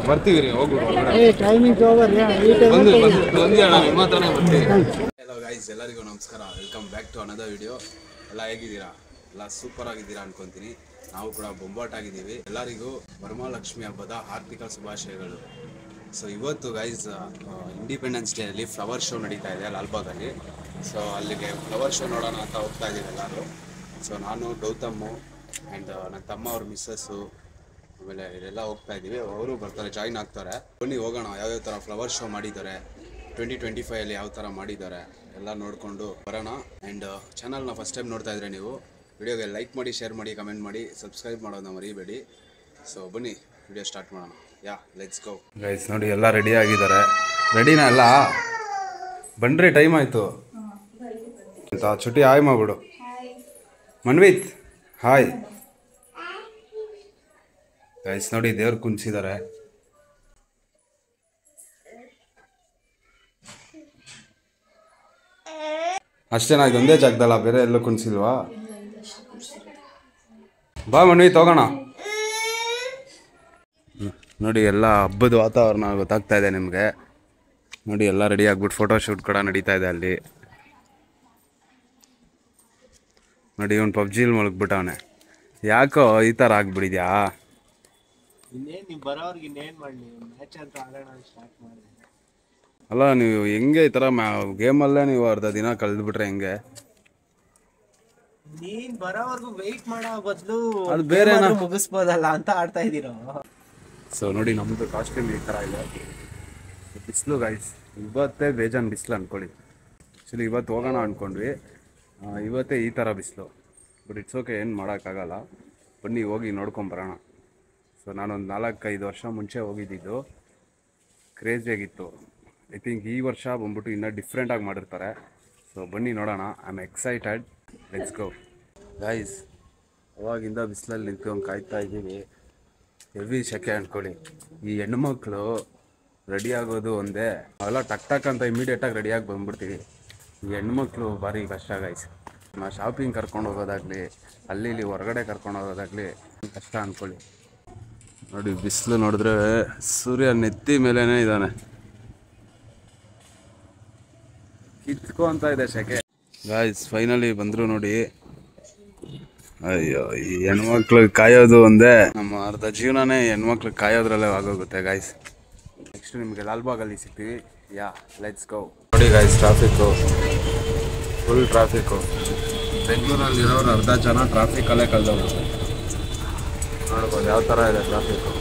ಬರ್ತೀವಿ ರೀ hello guys, ಎಲ್ಲರಿಗೂ ನಮಸ್ಕಾರ. Welcome back to another video. ಎಲ್ಲ ಹೇಗಿದ್ದೀರಾ? ಎಲ್ಲ ಸೂಪರ್ ಆಗಿದ್ದೀರಾ ಅನ್ಕೊಂತೀನಿ. ನಾವು ಕೂಡ ಬೊಂಬಾಟಾಗಿದ್ದೀವಿ. ಎಲ್ಲರಿಗೂ ವರಮಹಾಲಕ್ಷ್ಮಿ ಹಬ್ಬದ ಆರ್ಥಿಕ ಶುಭಾಶಯಗಳು. ಸೊ ಇವತ್ತು ಗೈಸ್ ಇಂಡಿಪೆಂಡೆನ್ಸ್ ಡೇ ಅಲ್ಲಿ ಫ್ಲವರ್ ಶೋ ನಡೀತಾ ಇದೆ ಲಾಲ್ಬಾಗಲ್ಲಿ. ಸೊ ಅಲ್ಲಿಗೆ ಫ್ಲವರ್ ಶೋ ನೋಡೋಣ ಅಂತ ಹೋಗ್ತಾ ಇದ್ದೀವಿ ಎಲ್ಲರೂ. ಸೊ ನಾನು, ಗೌತಮ್ಮು ಆ್ಯಂಡ್ ನನ್ನ ತಮ್ಮ ಅವ್ರ ಮಿಸ್ಸಸ್ಸು ಆಮೇಲೆ ಇದೆಲ್ಲ ಹೋಗ್ತಾ ಇದ್ದೀವಿ. ಅವರು ಬರ್ತಾರೆ, ಜಾಯಿನ್ ಆಗ್ತಾರೆ. ಬನ್ನಿ ಹೋಗೋಣ. ಯಾವ್ಯಾವ ಥರ ಫ್ಲವರ್ ಶೋ ಮಾಡಿದ್ದಾರೆ, 2025 ಯಾವ ಥರ ಮಾಡಿದ್ದಾರೆ ಎಲ್ಲ ನೋಡಿಕೊಂಡು ಬರೋಣ. ಆ್ಯಂಡ್ ಚಾನಲ್ನ ಫಸ್ಟ್ ಟೈಮ್ ನೋಡ್ತಾ ಇದ್ರೆ ನೀವು ವಿಡಿಯೋಗೆ ಲೈಕ್ ಮಾಡಿ, ಶೇರ್ ಮಾಡಿ, ಕಮೆಂಟ್ ಮಾಡಿ, ಸಬ್ಸ್ಕ್ರೈಬ್ ಮಾಡೋದನ್ನ ಮರಿಬೇಡಿ. ಸೊ ಬನ್ನಿ ವಿಡಿಯೋ ಸ್ಟಾರ್ಟ್ ಮಾಡೋಣ. ಯಾ, ಲೆಟ್ಸ್ ಗೋ ಗೈಸ್. ನೋಡಿ ಎಲ್ಲ ರೆಡಿ ಆಗಿದ್ದಾರೆ. ರೆಡಿನಾ ಎಲ್ಲ? ಬನ್ರಿ, ಟೈಮ್ ಆಯಿತು ಅಂತ. ಚುಟ್ಟಿ ಹಾಯ್ ಮಾಡ್ಬಿಡು. ಮನ್ವಿತ್ ಹಾಯ್. ಗೈಸ್ ನೋಡಿ ದೇವ್ರು ಕುಣಿಸಿದ್ದಾರೆ. ಅಷ್ಟೇನಾ? ಇದೊಂದೇ ಜಾಗದಲ್ಲ, ಬೇರೆ ಎಲ್ಲೂ ಕುಣಿಸಿಲ್ವಾ? ಬಾ ಮನ್ವಿತ್ ಹೋಗೋಣ. ನೋಡಿ ಎಲ್ಲ ಹಬ್ಬದ ವಾತಾವರಣ ಗೊತ್ತಾಗ್ತಾ ಇದೆ ನಿಮಗೆ. ನೋಡಿ ಎಲ್ಲ ರೆಡಿ ಆಗ್ಬಿಟ್ಟು ಫೋಟೋಶೂಟ್ ಕೂಡ ನಡೀತಾ ಇದೆ ಅಲ್ಲಿ. ನೋಡಿ ಇವನು ಪಬ್ಜಿಲಿ ಮಲಗ್ಬಿಟ್ಟವನೆ. ಯಾಕೋ ಈ ಥರ ಆಗ್ಬಿಡಿದ್ಯಾ? ಅಲ್ಲ ನೀವು ಹೆಂಗೆ ಈ ಥರ ಗೇಮಲ್ಲೇ ನೀವು ಅರ್ಧ ದಿನ ಕಳೆದ್ಬಿಟ್ರೆ ಹೆಂಗೆ? ನೀನ್ ಬರೋವರೆಗೂ ವೆಯ್ಟ್ ಮಾಡೋ ಬದಲು ಅದು ಬೇರೆ ಮುಗಿಸ್ಬೋದಲ್ಲ ಅಂತ ಆಡ್ತಾ ಇದ್ದೀರೋ. ಸೊ ನೋಡಿ ನಮ್ಮದು ಕಾಸ್ಟ್ಯೂಮ್ ಈ ಥರ ಇದೆ. ಬಿಸಿಲು ಗೈಸ್, ಇವತ್ತೇ ಬೇಜಾನ್ ಬಿಸಿಲು ಅಂದ್ಕೊಳ್ಳಿ. ಆ್ಯಕ್ಚುಲಿ ಇವತ್ತು ಹೋಗೋಣ ಅಂದ್ಕೊಂಡ್ವಿ, ಇವತ್ತೇ ಈ ಥರ ಬಿಸಿಲು. ಬಟ್ ಇಟ್ಸ್ ಓಕೆ, ಏನು ಮಾಡೋಕ್ಕಾಗಲ್ಲ. ಬನ್ನಿ ಹೋಗಿ ನೋಡ್ಕೊಂಬರೋಣ. ಸೊ ನಾನೊಂದು 4-5 ವರ್ಷ ಮುಂಚೆ ಹೋಗಿದ್ದಿದ್ದು. ಕ್ರೇಜಿಯಾಗಿತ್ತು. ಐ ಥಿಂಕ್ ಈ ವರ್ಷ ಬಂದ್ಬಿಟ್ಟು ಇನ್ನೂ ಡಿಫ್ರೆಂಟಾಗಿ ಮಾಡಿರ್ತಾರೆ. ಸೊ ಬನ್ನಿ ನೋಡೋಣ. I am excited. Let's go guys. ಅವಾಗಿಂದ ಬಿಸಿಲಲ್ಲಿ ನಿಂತ್ಕೊಂಡು ಕಾಯ್ತಾ ಇದ್ದೀವಿ. ಹೆವಿ ಸೆಕೆ ಅಂದ್ಕೊಳ್ಳಿ. ಈ ಹೆಣ್ಮಕ್ಳು ರೆಡಿ ಆಗೋದು ಒಂದೇ, ಅವೆಲ್ಲ ಟಕ್ ಟಕ್ ಅಂತ ಇಮಿಡಿಯೇಟಾಗಿ ರೆಡಿಯಾಗಿ ಬಂದ್ಬಿಡ್ತೀವಿ. ಈ ಹೆಣ್ಮಕ್ಳು ಭಾರಿ ಕಷ್ಟ ಗೈಸ್. ಶಾಪಿಂಗ್ ಕರ್ಕೊಂಡು ಹೋಗೋದಾಗಲಿ, ಅಲ್ಲಿ ಇಲ್ಲಿ ಹೊರಗಡೆ ಕರ್ಕೊಂಡು ಹೋಗೋದಾಗಲಿ ಕಷ್ಟ ಅಂದ್ಕೊಳ್ಳಿ. ನೋಡಿ ಬಿಸಿಲು ನೋಡಿದ್ರೆ ಸೂರ್ಯ ನೆತ್ತಿ ಮೇಲೇ ಇದ್ದಾನೆ. ಕಿತ್ಕೋ ಅಂತ ಇದೆ ಸೆಕೆ ಗಾಯ್ಸ್. ಫೈನಲಿ ಬಂದರು ನೋಡಿ. ಅಯ್ಯೋ, ಈ ಹೆಣ್ಮಕ್ಳು ಕಾಯೋದು ಒಂದೇ. ನಮ್ಮ ಅರ್ಧ ಜೀವನನೇ ಹೆಣ್ಮಕ್ಳು ಕಾಯೋದ್ರಲ್ಲೇ ಆಗೋಗುತ್ತೆ ಗಾಯ್ಸ್. ನೆಕ್ಸ್ಟ್ ನಿಮಗೆ ಲಾಲ್ಬಾಗಲ್ಲಿ ಸಿಗ್ತೀವಿ. ಯಾ, ಲೆಟ್ಸ್ ಗೋ. ನೋಡಿ ಗಾಯ್ಸ್, ಟ್ರಾಫಿಕ್ಕು ಫುಲ್ ಟ್ರಾಫಿಕ್ಕು. ಬೆಂಗಳೂರಲ್ಲಿರೋರು ಅರ್ಧ ಜನ ಟ್ರಾಫಿಕಲ್ಲೇ ಕಳೆದೋಗುತ್ತೆ. ನೋಡ್ಬೋದು ಯಾವ ಥರ ಇದೆ ಟ್ರಾಫಿಕ್ಕು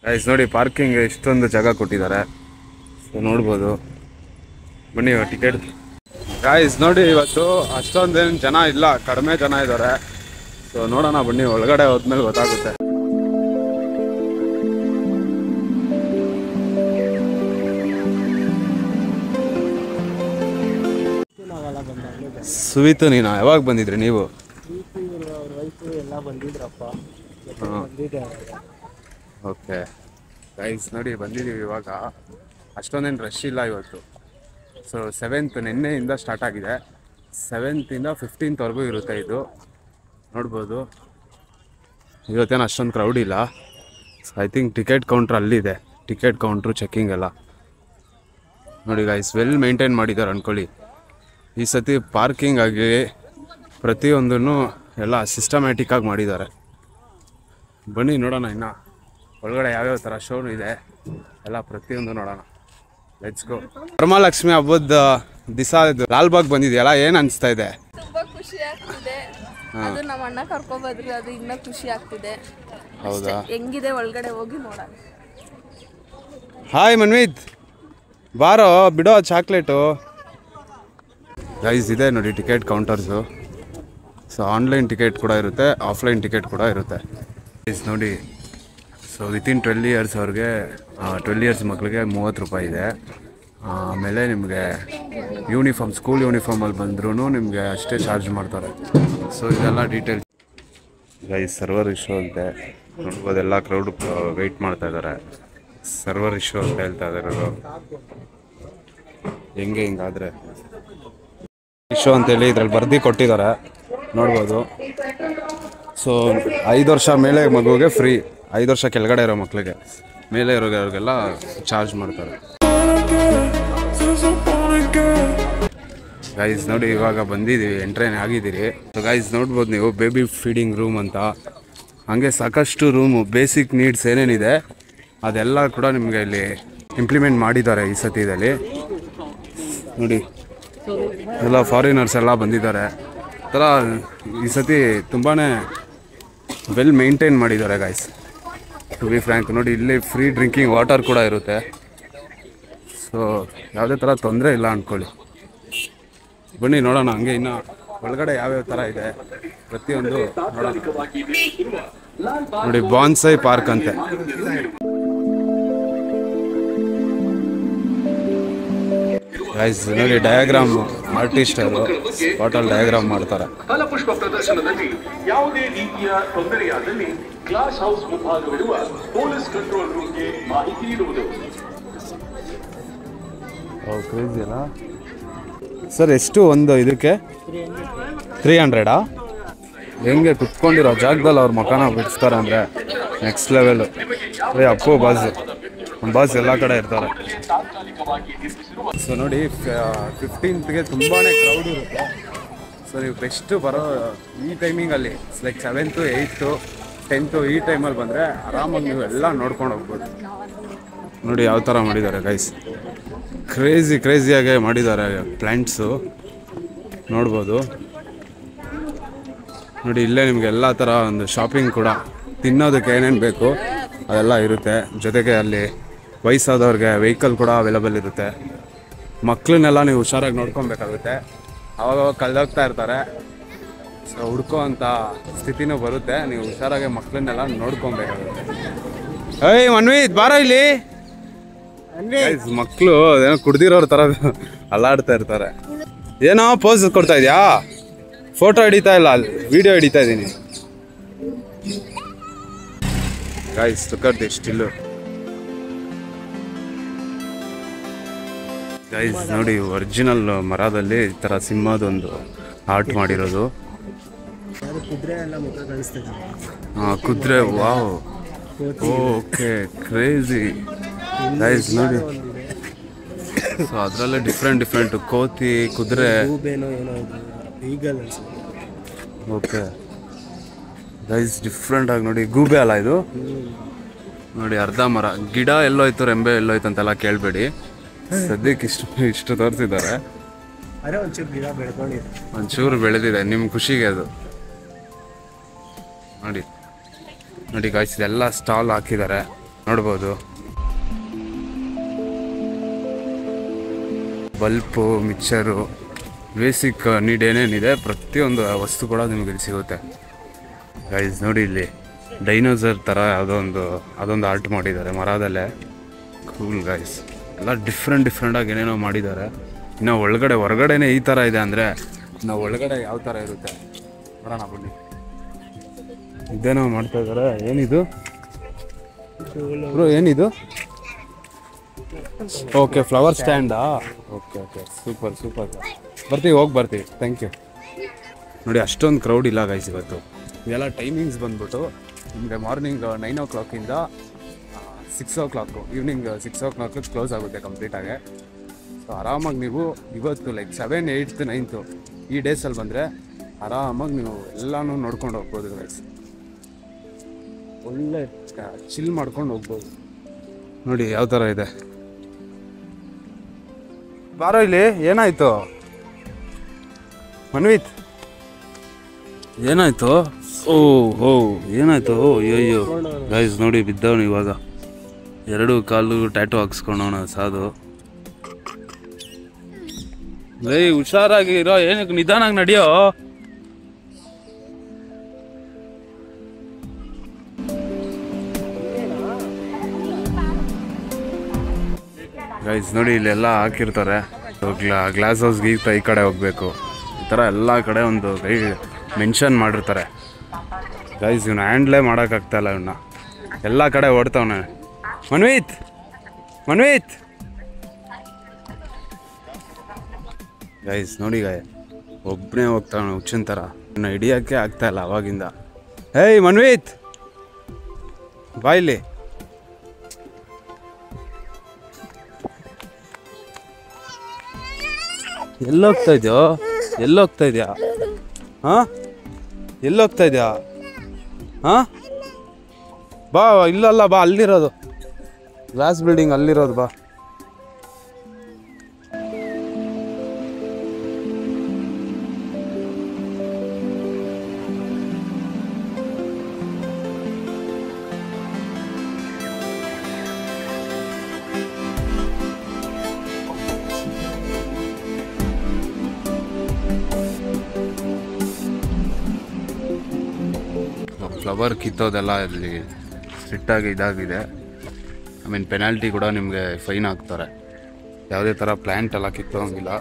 ಗೈಸ್. ನೋಡಿ ಪಾರ್ಕಿಂಗ್ ಇಷ್ಟೊಂದು ಜಾಗ ಕೊಟ್ಟಿದ್ದಾರೆ. ಸೊ ನೋಡ್ಬೋದು. ಬನ್ನಿ ಟಿಕೆಟ್ ಗಾಯ್ಸ್. ನೋಡಿ ಇವತ್ತು ಅಷ್ಟೊಂದೇನು ಜನ ಇಲ್ಲ, ಕಡಿಮೆ ಜನ ಇದ್ದಾರೆ. ಸೊ ನೋಡೋಣ ಬನ್ನಿ, ಒಳಗಡೆ ಹೋದ್ಮೇಲೆ ಗೊತ್ತಾಗುತ್ತೆ. ಸುವಿತು, ನೀನು ಯಾವಾಗ ಬಂದಿದ್ರಿ ನೀವು? ಓಕೆ ಗೈಸ್, ನೋಡಿ ಬಂದಿದ್ದೀವಿ ಇವಾಗ. ಅಷ್ಟೊಂದೇನು ರಶ್ ಇಲ್ಲ ಇವತ್ತು. ಸೊ 7th ನಿನ್ನೆಯಿಂದ ಸ್ಟಾರ್ಟ್ ಆಗಿದೆ. 7th ಇಂದ 15th ಇರುತ್ತೆ ಇದು. ನೋಡ್ಬೋದು ಇವತ್ತೇನು ಅಷ್ಟೊಂದು ಕ್ರೌಡ್ ಇಲ್ಲ. ಐ ಥಿಂಕ್ ಟಿಕೆಟ್ ಕೌಂಟ್ರ್ ಅಲ್ಲಿದೆ. ಟಿಕೆಟ್ ಕೌಂಟ್ರು, ಚೆಕ್ಕಿಂಗ್ ಎಲ್ಲ ನೋಡಿ ಗೈಸ್, ವೆಲ್ ಮೇಂಟೈನ್ ಮಾಡಿದ್ದಾರೆ ಅಂದ್ಕೊಳ್ಳಿ. ಈ ಸತಿ ಪಾರ್ಕಿಂಗ್ ಆಗಿ ಪ್ರತಿಯೊಂದನ್ನು ಎಲ್ಲ ಸಿಸ್ಟಮ್ಯಾಟಿಕ್ಕಾಗಿ ಮಾಡಿದ್ದಾರೆ. ಬನ್ನಿ ನೋಡೋಣ ಇನ್ನು ಒಳಗಡೆ ಯಾವ್ಯಾವ ಥರ ಶೋ ಇದೆ ಎಲ್ಲ ಪ್ರತಿಯೊಂದು ನೋಡೋಣ. Let's go. ವರಮಹಾಲಕ್ಷ್ಮಿ ಹಬ್ಬದ ದಿವಸ ಲಾಲ್ಬಾಗ್ ಬಂದಿದೆಯಲ್ಲ, ಏನು ಅನಿಸ್ತಾ ಇದೆ? ತುಂಬಾ ಖುಷಿ ಆಗ್ತಿದೆ. ಅದು ನಮ್ಮ ಅಣ್ಣ ಕರ್ಕೊಬಂದ್ರೆ ಅದು ಇನ್ನೂ ಖುಷಿ ಆಗ್ತಿದೆ. ಹೌದಾ? ಹೆಂಗಿದೆ ಒಳಗಡೆ ಹೋಗಿ ನೋಡೋಣ. ಹಾಯ್ ಮನ್ವಿತ್, ಬಾರೋ ಬಿಡೋ ಚಾಕ್ಲೇಟು. ಗೈಸ್ ಇದೆ ನೋಡಿ ticket counters. So online ticket ಕೂಡ ಇರುತ್ತೆ, ಆಫ್ಲೈನ್ ಟಿಕೆಟ್ ಕೂಡ ಇರುತ್ತೆ ಗೈಸ್. ನೋಡಿ, ಸೊ ವಿತಿನ್ 12 ಇಯರ್ಸ್ ಅವ್ರಿಗೆ, 12 ಇಯರ್ಸ್ ಮಕ್ಕಳಿಗೆ 30 ರೂಪಾಯಿ ಇದೆ. ಆಮೇಲೆ ನಿಮಗೆ ಯೂನಿಫಾರ್ಮ್, ಸ್ಕೂಲ್ ಯೂನಿಫಾರ್ಮಲ್ಲಿ ಬಂದ್ರೂ ನಿಮಗೆ ಅಷ್ಟೇ ಚಾರ್ಜ್ ಮಾಡ್ತಾರೆ. ಸೊ ಇದೆಲ್ಲ ಡೀಟೇಲ್ಸ್ ಗೈಸ್. ಸರ್ವರ್ ಇಶ್ಯೂ ಅಂತೆ ನೋಡ್ಬೋದು. ಎಲ್ಲ ಕ್ರೌಡ್ ವೆಯ್ಟ್ ಮಾಡ್ತಾ ಇದ್ದಾರೆ. ಸರ್ವರ್ ಇಶ್ಯೂ ಅಂತ ಹೇಳ್ತಾ ಇದ್ದಾರೆ. ಹೆಂಗೆ ಹಿಂಗಾದರೆ ಇಶ್ಯೂ ಅಂತೇಳಿ ಇದ್ರಲ್ಲಿ ಬರ್ದು ಕೊಟ್ಟಿದ್ದಾರೆ ನೋಡ್ಬೋದು. ಸೊ 5 ವರ್ಷ ಮೇಲೆ ಮಗುವಿಗೆ ಫ್ರೀ, 5 ವರ್ಷ ಕೆಳಗಡೆ ಇರೋ ಮಕ್ಕಳಿಗೆ, ಮೇಲೆ ಇರೋರಿಗೆಲ್ಲ ಚಾರ್ಜ್ ಮಾಡ್ತಾರೆ. ಗೈಸ್ ನೋಡಿ ಇವಾಗ ಬಂದಿದ್ದೀವಿ, ಎಂಟ್ರೇನ್ ಆಗಿದ್ದೀರಿ. ಸೊ ಗೈಸ್ ನೋಡ್ಬೋದು ನೀವು ಬೇಬಿ ಫೀಡಿಂಗ್ ರೂಮ್ ಅಂತ, ಹಾಗೆ ಸಾಕಷ್ಟು ರೂಮು ಬೇಸಿಕ್ ನೀಡ್ಸ್ ಏನೇನಿದೆ ಅದೆಲ್ಲ ಕೂಡ ನಿಮಗೆ ಇಲ್ಲಿ ಇಂಪ್ಲಿಮೆಂಟ್ ಮಾಡಿದ್ದಾರೆ ಈ ಸತಿದಲ್ಲಿ. ನೋಡಿ ಎಲ್ಲ ಫಾರಿನರ್ಸ್ ಎಲ್ಲ ಬಂದಿದ್ದಾರೆ. ಥರ ಈ ಸತಿ ತುಂಬಾ ವೆಲ್ ಮೇಂಟೈನ್ ಮಾಡಿದ್ದಾರೆ ಗೈಸ್, ಟು ಬಿ ಫ್ರ್ಯಾಂಕ್. ನೋಡಿ ಇಲ್ಲಿ ಫ್ರೀ ಡ್ರಿಂಕಿಂಗ್ ವಾಟರ್ ಕೂಡ ಇರುತ್ತೆ. ಸೊ ಯಾವುದೇ ಥರ ತೊಂದರೆ ಇಲ್ಲ ಅಂದ್ಕೊಳ್ಳಿ. ಬನ್ನಿ ನೋಡೋಣ ಹಂಗೆ ಇನ್ನು ಒಳಗಡೆ ಯಾವ್ಯಾವ ಥರ ಇದೆ ಪ್ರತಿಯೊಂದು ನೋಡೋಣ. ನೋಡಿ ಬಾನ್ಸೈ ಪಾರ್ಕ್ ಅಂತೆ. ಗೈಸ್ ನೋಡಿ ಡಯಾಗ್ರಾಮ್ ಆರ್ಟಿಸ್ಟ್ ಅವರು ಬಾಟಲ್ ಡಯಾಗ್ರಾಮ್ ಮಾಡ್ತಾರೆ. ಫಲಪುಷ್ಪ ಪ್ರದರ್ಶನದಲ್ಲಿ ಯಾವುದೇ ರೀತಿಯ ತೊಂದರೆಯಾದಲ್ಲಿ ಗ್ಲಾಸ್ ಹೌಸ್ ಮುಂಭಾಗವಿರುವ ಪೊಲೀಸ್ ಕಂಟ್ರೋಲ್ ರೂಮ್ಗೆ ಮಾಹಿತಿ ನೀಡುವುದು. ಕ್ರೇಜಿ ಅಲ್ಲ ಸರ್? ಎಷ್ಟು ಒಂದು ಇದಕ್ಕೆ 300? ಹೆಂಗೆ ಕುತ್ಕೊಂಡಿರೋ ಜಾಗದಲ್ಲಿ ಅವ್ರ ಮಕಾನ ಬಿಡಿಸ್ತಾರೆ ಅಂದರೆ ನೆಕ್ಸ್ಟ್ ಲೆವೆಲ್. ಅಪ್ಪು ಬಾಸ್ ಎಲ್ಲ ಕಡೆ ಇರ್ತಾರೆ. ಸೊ ನೋಡಿ 15th ತುಂಬಾ ಕ್ರೌಡ್ ಇರುತ್ತೆ. ಸೊ ನೀವು ಬೆಸ್ಟ್ ಬರೋ ಈ ಟೈಮಿಂಗಲ್ಲಿ ಲೈಕ್ 7th 8th 10th ಈ ಟೈಮಲ್ಲಿ ಬಂದರೆ ಆರಾಮಾಗಿ ನೀವು ಎಲ್ಲ ನೋಡ್ಕೊಂಡು ಹೋಗ್ಬೋದು. ನೋಡಿ ಯಾವ ಥರ ಮಾಡಿದ್ದಾರೆ ಗೈಸ್, ಕ್ರೇಜಿಯಾಗೆ ಮಾಡಿದ್ದಾರೆ ಪ್ಲ್ಯಾಂಟ್ಸು ನೋಡ್ಬೋದು. ನೋಡಿ ಇಲ್ಲೇ ನಿಮಗೆ ಎಲ್ಲ ಥರ ಒಂದು ಶಾಪಿಂಗ್ ಕೂಡ, ತಿನ್ನೋದಕ್ಕೆ ಏನೇನು ಬೇಕು ಅದೆಲ್ಲ ಇರುತ್ತೆ. ಜೊತೆಗೆ ಅಲ್ಲಿ ವಯಸ್ಸಾದವ್ರಿಗೆ ವೆಹಿಕಲ್ ಕೂಡ ಅವೈಲಬಲ್ ಇರುತ್ತೆ. ಮಕ್ಕಳನ್ನೆಲ್ಲ ನೀವು ಹುಷಾರಾಗಿ ನೋಡ್ಕೊಬೇಕಾಗುತ್ತೆ, ಅವಾಗ ಕಳೆದೋಗ್ತಾ ಇರ್ತಾರೆ. ಸೊ ಹುಡ್ಕೋ ಅಂಥ ಸ್ಥಿತಿನೂ ಬರುತ್ತೆ, ನೀವು ಹುಷಾರಾಗಿ ಮಕ್ಕಳನ್ನೆಲ್ಲ ನೋಡ್ಕೊಬೇಕಾಗುತ್ತೆ. ಏಯ್ ಮನ್ವಿತ್ ಬಾರ ಇಲ್ಲಿ. ಮಕ್ಕಳು ಏನೋ ಕುಡ್ದಿರೋರ ಥರ ಅಲ್ಲಾಡ್ತಾ ಇರ್ತಾರೆ. ಏನೋ ಪೋಸ್ ಕೊಡ್ತಾ ಇದೆಯಾ? ಫೋಟೋ ಹಿಡಿತಾ ಇಲ್ಲ, ವಿಡಿಯೋ ಹಿಡಿತಾ ಇದ್ದೀನಿ ಗೈಸ್. ತುಕರ್ದಿ ಸ್ಟಿಲ್ಲು ಗೈಸ್. ನೋಡಿ ಒರಿಜಿನಲ್ ಮರದಲ್ಲಿ ಈ ಥರ ಸಿಂಹದೊಂದು ಆರ್ಟ್ ಮಾಡಿರೋದು. ಹಾಂ ಕುದುರೆ, ವಾವ್, ಓಕೆ ಕ್ರೇಜಿ ಗೈಸ್. ನೋಡಿ ಸೊ ಅದರಲ್ಲೇ ಡಿಫ್ರೆಂಟ್ ಕೋತಿ, ಕುದುರೆ, ಓಕೆ ಗೈಸ್ ಡಿಫ್ರೆಂಟಾಗಿ. ನೋಡಿ ಗೂಬೆ ಅಲ್ಲ ಇದು? ನೋಡಿ ಅರ್ಧ ಮರ, ಗಿಡ ಎಲ್ಲೋಯ್ತು ರೆಂಬೆ ಎಲ್ಲೋಯ್ತು ಅಂತೆಲ್ಲ ಕೇಳಬೇಡಿ, ಸದ್ಯಕ್ಕೆ ಇಷ್ಟು ತೋರಿಸಿದ್ದಾರೆ. ಒಂಚೂರು ಬೆಳೆದಿದೆ ನಿಮ್ಮ ಖುಷಿಗೆ ಅದು. ನೋಡಿ ಗೈಸ್ ಇದೆಲ್ಲ ಸ್ಟಾಲ್ ಹಾಕಿದ್ದಾರೆ ನೋಡ್ಬೋದು. ಬಲ್ಪು, ಮಿಕ್ಸರು, ಬೇಸಿಕ್ ನೀಡ್ ಏನೇನಿದೆ ಪ್ರತಿಯೊಂದು ವಸ್ತು ಕೂಡ ನಿಮಗೆ ಇಲ್ಲಿ ಸಿಗುತ್ತೆ ಗೈಸ್. ನೋಡಿ ಇಲ್ಲಿ ಡೈನೋಸರ್ ಥರ ಅದೊಂದು ಆರ್ಟ್ ಮಾಡಿದ್ದಾರೆ ಮರದಲ್ಲೇ. ಕೂಲ್ ಗೈಸ್, ಎಲ್ಲ ಡಿಫ್ರೆಂಟಾಗಿ ಏನೇನೋ ಮಾಡಿದ್ದಾರೆ. ಇನ್ನು ಹೊರಗಡೆನೇ ಈ ಥರ ಇದೆ ಅಂದರೆ ನಾವು ಒಳಗಡೆ ಯಾವ ಥರ ಇರುತ್ತೆ ನೋಡೋಣ ಬನ್ನಿ. ಇದೇನೋ ಮಾಡ್ತಾ ಇದ್ದಾರೆ. ಏನಿದು ಬ್ರೋ, ಏನಿದು? ಓಕೆ ಫ್ಲವರ್ ಸ್ಟ್ಯಾಂಡಾ? ಓಕೆ ಸೂಪರ್ ಬರ್ತೀವಿ ಥ್ಯಾಂಕ್ ಯು. ನೋಡಿ ಅಷ್ಟೊಂದು ಕ್ರೌಡ್ ಇಲ್ಲ ಗೈಸ್ ಇವತ್ತು. ಇದೆಲ್ಲ ಟೈಮಿಂಗ್ಸ್ ಬಂದ್ಬಿಟ್ಟು ನಿಮಗೆ morning 9 o'clock 6 o'clock, evening 6 o'clock close ಆಗುತ್ತೆ ಕಂಪ್ಲೀಟಾಗಿ. ಸೊ ಆರಾಮಾಗಿ ನೀವು ಇವತ್ತು ಲೈಕ್ 7, 8, 9 ಈ ಡೇಸಲ್ಲಿ ಬಂದರೆ ಆರಾಮಾಗಿ ನೀವು ಎಲ್ಲನೂ ನೋಡ್ಕೊಂಡು ಹೋಗ್ಬೋದು ಗೈಸ್. ಒಳ್ಳೆ ಚಿಲ್ ಮಾಡ್ಕೊಂಡು ಹೋಗ್ಬೋದು. ನೋಡಿ ಯಾವ ಥರ ಇದೆ. ಬಾರೋ ಇಲ್ಲಿ. ಏನಾಯ್ತು ಮನ್ವಿತ್? ಏನಾಯ್ತು? ಓ ಏನಾಯ್ತು? ಅಯ್ಯೋ ಗೈಸ್ ನೋಡಿ ಬಿದ್ದವನು ಇವಾಗ. 2 ಕಾಲು ಟ್ಯಾಟು ಹಾಕ್ಸ್ಕೊಂಡವನ ಸಾಧು. ಹುಷಾರಾಗಿ ಇರೋ, ಏನಕ್ಕೆ ನಿಧಾನಾಗಿ ನಡೆಯೋ. ಗೈಸ್ ನೋಡಿ ಇಲ್ಲೆಲ್ಲ ಹಾಕಿರ್ತಾರೆ. ಗ್ಲಾಸ್ ಹೌಸ್ಗೆ ಈ ಕಡೆ ಹೋಗಬೇಕು, ಈ ಥರ ಎಲ್ಲ ಕಡೆ ಒಂದು ಮೆನ್ಷನ್ ಮಾಡಿರ್ತಾರೆ ಗೈಸ್. ಇವನ್ನ ಹ್ಯಾಂಡ್ಲೇ ಮಾಡೋಕ್ಕಾಗ್ತಾಯಿಲ್ಲ, ಇವನ್ನ ಎಲ್ಲ ಕಡೆ ಓಡ್ತಾವನೆ. ಮನ್ವಿತ್ ಗೈಸ್ ನೋಡಿ ಒಬ್ಬನೇ ಹೋಗ್ತಾನೆ ಹುಚ್ಚಿನ ಥರ. ಇನ್ನು ಹಿಡಿಯೋಕ್ಕೆ ಆಗ್ತಾಯಿಲ್ಲ ಅವಾಗಿಂದ. ಹೇಯ್ ಮನ್ವಿತ್ ಬಾಯ್ಲಿ. ಎಲ್ಲೋಗ್ತಾ ಇದೆಯೋ? ಎಲ್ಲೋಗ್ತಾ ಇದೆಯಾ? ಹಾಂ ಎಲ್ಲೋಗ್ತಾ ಇದೆಯಾ? ಹಾಂ ಬಾ, ಇಲ್ಲಲ್ಲ ಬಾ, ಅಲ್ಲಿರೋದು ಗ್ಲಾಸ್ ಬಿಲ್ಡಿಂಗ್ ಅಲ್ಲಿರೋದು ಬಾ. ಫ್ಲವರ್ ಕಿತ್ತೋದೆಲ್ಲ ಇಲ್ಲಿ ಸ್ಟ್ರಿಕ್ಟಾಗಿ ಇದಾಗಿದೆ. ಐ ಮೀನ್ ಪೆನಾಲ್ಟಿ ಕೂಡ ನಿಮಗೆ ಫೈನ್ ಹಾಕ್ತಾರೆ. ಯಾವುದೇ ಥರ ಪ್ಲ್ಯಾಂಟ್ ಎಲ್ಲ ಕಿತ್ತೋಂಗಿಲ್ಲ.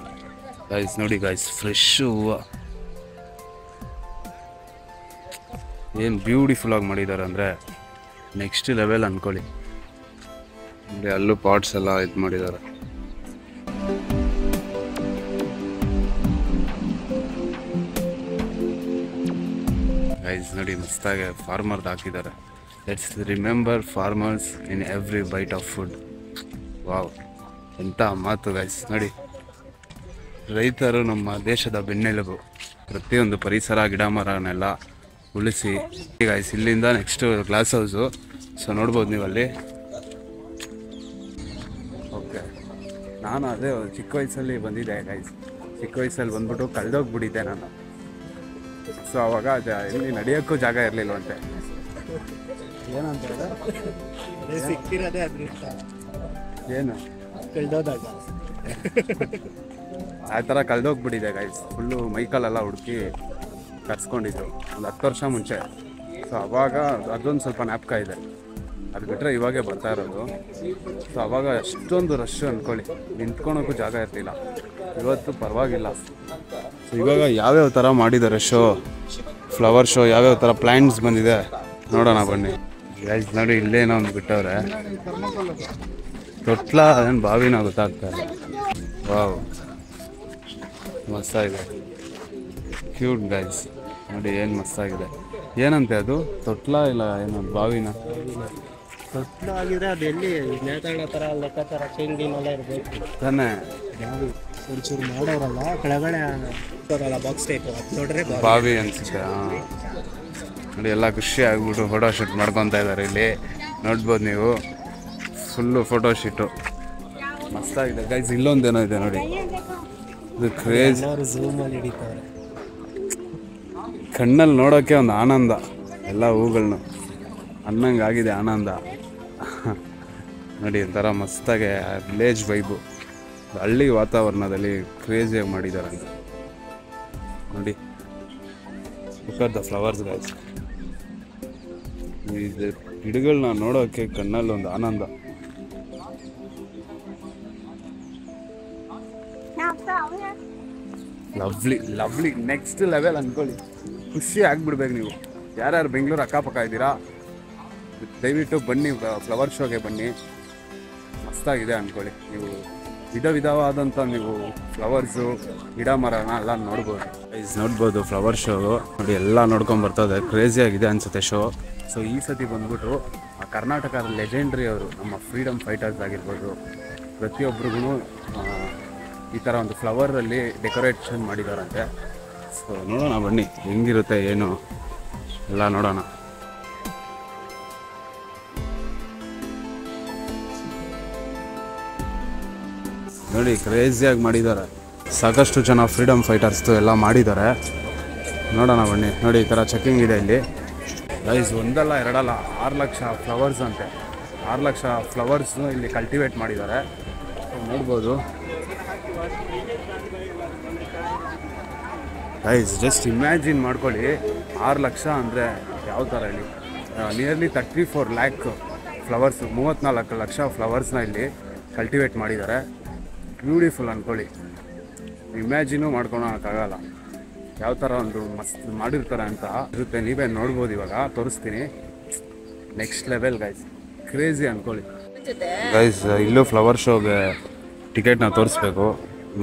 ಗೈಸ್ ನೋಡಿ ಗೈಸ್, ಫ್ರೆಶ್ಶು ಹೂವು ಏನು ಬ್ಯೂಟಿಫುಲ್ಲಾಗಿ ಮಾಡಿದ್ದಾರೆ ಅಂದರೆ ನೆಕ್ಸ್ಟ್ ಲೆವೆಲ್ ಅಂದ್ಕೊಳ್ಳಿ. ಅಂದರೆ ಅಲ್ಲೂ ಪಾಟ್ಸ್ ಎಲ್ಲ ಇದು ಮಾಡಿದ್ದಾರೆ. ಗೈಸ್ ನೋಡಿ ಮಸ್ತಾಗಿ ಫಾರ್ಮರ್ದು ಹಾಕಿದ್ದಾರೆ. Let's remember farmers in every bite of food. Wow, ಎಂಥ ಮಾತು ಗೈಸ್. ನೋಡಿ, ರೈತರು ನಮ್ಮ ದೇಶದ ಬೆನ್ನೆಲುಬು. ಪ್ರತಿಯೊಂದು ಪರಿಸರ ಗಿಡ ಮರನೆಲ್ಲ ಉಳಿಸಿ. ಗೈಸ್ ಇಲ್ಲಿಂದ ನೆಕ್ಸ್ಟು ಗ್ಲಾಸ್ ಹೌಸು. ಸೊ ನೋಡ್ಬೋದು ನೀವು ಅಲ್ಲಿ. ಓಕೆ, ನಾನು ಅದೇ ಚಿಕ್ಕ ವಯಸ್ಸಲ್ಲಿ ಬಂದಿದ್ದೆ ಗೈಸ್. ಚಿಕ್ಕ ವಯಸ್ಸಲ್ಲಿ ಬಂದ್ಬಿಟ್ಟು ಕಳೆದೋಗ್ಬಿಟ್ಟಿದ್ದೆ ನಾನು. ಸೊ ಅವಾಗ ಇಲ್ಲಿ ನಡೆಯೋಕ್ಕೂ ಜಾಗ ಇರಲಿಲ್ಲವಂತೆ. ಏನಂತ ಸಿಕ್ತಿರೋದೇ ಅದೃಷ್ಟ. ಏನು ಕಳ್ದೋದಾಗ ಆ ಥರ ಕಳೆದೋಗ್ಬಿಟ್ಟಿದೆ ಗೈಸ್. ಫುಲ್ಲು ಮೈಕಲೆಲ್ಲ ಹುಡುಕಿ ಕರ್ಸ್ಕೊಂಡಿದ್ರು ಒಂದು 10 ವರ್ಷ ಮುಂಚೆ. ಸೊ ಅವಾಗ ಅದೊಂದು ಸ್ವಲ್ಪ ಜ್ಞಾಪಕ ಇದೆ. ಅದು ಬಿಟ್ಟರೆ ಇವಾಗೇ ಬರ್ತಾ ಇರೋದು. ಸೊ ಅವಾಗ ಅಷ್ಟೊಂದು ರಶ್ ಅಂದ್ಕೊಳ್ಳಿ, ನಿಂತ್ಕೊಳೋಕ್ಕೂ ಜಾಗ ಇರ್ತಿಲ್ಲ. ಇವತ್ತು ಪರವಾಗಿಲ್ಲ. ಸೊ ಇವಾಗ ಯಾವ್ಯಾವ ಥರ ಮಾಡಿದ್ದಾರೆ ಶೋ, ಫ್ಲವರ್ ಶೋ, ಯಾವ್ಯಾವ ಥರ ಪ್ಲ್ಯಾಂಟ್ಸ್ ಬಂದಿದೆ ನೋಡೋಣ ಬನ್ನಿ. ಗೈಸ್ ನೋಡಿ, ಇಲ್ಲೇನೋ ಒಂದು ಬಿಟ್ಟವ್ರೆ. ತೊಟ್ಲ ಅದೇನು ಬಾವಿನ ಗೊತ್ತಾಗ್ತಾ ಇಲ್ಲ. ವಾವ್, ಮಸ್ತಾಗಿದೆ. ಕ್ಯೂಟ್ ಗೈಸ್ ನೋಡಿ, ಏನು ಮಸ್ತಾಗಿದೆ. ಏನಂತೆ ಅದು, ತೊಟ್ಲ ಇಲ್ಲ ಏನು ಬಾವಿನ? ತೊಟ್ಲು ಆಗಿದ್ರೆ ಅದು ಎಲ್ಲಿ ನೇತಾಳ ಥರ ಲೆಕ್ಕಾಚಾರ ಚೇಂಜಿನೆಲ್ಲ ಇರಬೇಕು ತಾನೇ. ಬಾವಿ ಒಂಚೂರು ಮಾಡೋರಲ್ಲ, ಕೆಳಗಡೆ ಬಾಕ್ಸ್ ಟೈಪ್, ಅದು ನೋಡ್ರೆ ಬಾವಿ ಅನ್ಸುತ್ತೆ. ಹಾಂ ನೋಡಿ, ಎಲ್ಲ ಖುಷಿ ಆಗ್ಬಿಟ್ಟು ಫೋಟೋ ಶೂಟ್ ಮಾಡ್ಕೊತಾ ಇದ್ದಾರೆ ಇಲ್ಲಿ. ನೋಡ್ಬೋದು ನೀವು, ಫುಲ್ಲು ಫೋಟೋ ಶೂಟು ಮಸ್ತಾಗಿದೆ ಗೈಸ್. ಇಲ್ಲೊಂದೇನೋ ಇದೆ ನೋಡಿ, ಇದು ಕ್ರೇಜ್. ಝೂಮಲ್ಲಿ ಹಿಡಿತಾರೆ. ಕಣ್ಣಲ್ಲಿ ನೋಡೋಕ್ಕೆ ಒಂದು ಆನಂದ. ಎಲ್ಲ ಹೂಗಳನ್ನ ಅನ್ನಂಗೆ ಆಗಿದೆ ಆನಂದ. ನೋಡಿ ಒಂಥರ ಮಸ್ತಾಗೆ ವಿಲೇಜ್ ವೈಬು, ಹಳ್ಳಿ ವಾತಾವರಣದಲ್ಲಿ ಕ್ರೇಜಿಯಾಗಿ ಮಾಡಿದ್ದಾರೆ ಅಂತ ನೋಡಿ. Look at the flowers guys. ಈ ಗಿಡಗಳನ್ನ ನೋಡೋಕ್ಕೆ ಕಣ್ಣಲ್ಲಿ ಒಂದು ಆನಂದ. ಲವ್ಲಿ ಲವ್ಲಿ, ನೆಕ್ಸ್ಟ್ ಲೆವೆಲ್ ಅಂದ್ಕೊಳ್ಳಿ. ಖುಷಿ ಆಗ್ಬಿಡ್ಬೇಕು ನೀವು. ಯಾರ್ಯಾರು ಬೆಂಗಳೂರು ಅಕ್ಕಪಕ್ಕ ಇದ್ದೀರಾ, ದಯವಿಟ್ಟು ಬನ್ನಿ, ಫ್ಲವರ್ ಶೋಗೆ ಬನ್ನಿ. ಮಸ್ತಾಗಿದೆ ಅಂದ್ಕೊಳ್ಳಿ. ನೀವು ವಿಧ ವಿಧವಾದಂಥ ನೀವು ಫ್ಲವರ್ಸು, ಗಿಡ ಮರನ ಎಲ್ಲ ನೋಡ್ಬೋದು. ನೋಡ್ಬೋದು ಫ್ಲವರ್ ಶೋ ನೋಡಿ, ಎಲ್ಲ ನೋಡ್ಕೊಂಡು ಬರ್ತದೆ. ಕ್ರೇಜಿಯಾಗಿದೆ ಅನಿಸುತ್ತೆ ಶೋ. ಸೊ ಈ ಸತಿ ಬಂದ್ಬಿಟ್ಟು ಕರ್ನಾಟಕದ ಲೆಜೆಂಡ್ರಿ ಅವರು, ನಮ್ಮ ಫ್ರೀಡಮ್ ಫೈಟರ್ಸ್ ಆಗಿರ್ಬೋದು, ಪ್ರತಿಯೊಬ್ಬರಿಗೂ ಈ ಥರ ಒಂದು ಫ್ಲವರಲ್ಲಿ ಡೆಕೋರೇಷನ್ ಮಾಡಿದಾರಂತೆ. ಸೊ ನೋಡೋಣ ಬನ್ನಿ ಹೆಂಗಿರುತ್ತೆ ಏನು ಎಲ್ಲ ನೋಡೋಣ. ನೋಡಿ ಕ್ರೇಜಿಯಾಗಿ ಮಾಡಿದ್ದಾರೆ. ಸಾಕಷ್ಟು ಜನ ಫ್ರೀಡಮ್ ಫೈಟರ್ಸ್ದು ಎಲ್ಲ ಮಾಡಿದ್ದಾರೆ. ನೋಡೋಣ ಬನ್ನಿ. ನೋಡಿ ಈ ಥರ ಚೆಕಿಂಗ್ ಇದೆ ಇಲ್ಲಿ ಗೈಸ್. ಒಂದಲ್ಲ ಎರಡಲ್ಲ 6 ಲಕ್ಷ ಫ್ಲವರ್ಸ್ ಅಂತೆ. 6 ಲಕ್ಷ ಫ್ಲವರ್ಸ್ನು ಇಲ್ಲಿ ಕಲ್ಟಿವೇಟ್ ಮಾಡಿದ್ದಾರೆ. ನೋಡ್ಬೋದು ಗೈಸ್. ಜಸ್ಟ್ ಇಮ್ಯಾಜಿನ್ ಮಾಡ್ಕೊಳ್ಳಿ, 6 ಲಕ್ಷ ಅಂದರೆ ಯಾವ ಥರ ಇಲ್ಲಿ. ನಿಯರ್ಲಿ 34 ಲ್ಯಾಕ್ ಫ್ಲವರ್ಸ್, 34 ಲಕ್ಷ ಫ್ಲವರ್ಸ್ನ ಇಲ್ಲಿ ಕಲ್ಟಿವೇಟ್ ಮಾಡಿದ್ದಾರೆ. ಬ್ಯೂಟಿಫುಲ್ ಅಂದ್ಕೊಳ್ಳಿ. ಇಮ್ಯಾಜಿನೂ ಮಾಡ್ಕೊಳಕ್ಕಾಗಲ್ಲ ಯಾವ ಥರ ಒಂದು ಮಸ್ತ್ ಮಾಡಿರ್ತಾರೆ ಅಂತ ಇರುತ್ತೆ. ನೀವೇ ನೋಡ್ಬೋದು, ಇವಾಗ ತೋರಿಸ್ತೀನಿ. ನೆಕ್ಸ್ಟ್ ಲೆವೆಲ್ ಗೈಸ್, ಕ್ರೇಜಿ ಅಂದ್ಕೊಳ್ಳಿ ಗೈಸ್. ಇಲ್ಲೂ ಫ್ಲವರ್ ಶೋಗೆ ಟಿಕೆಟ್ನ ತೋರಿಸ್ಬೇಕು.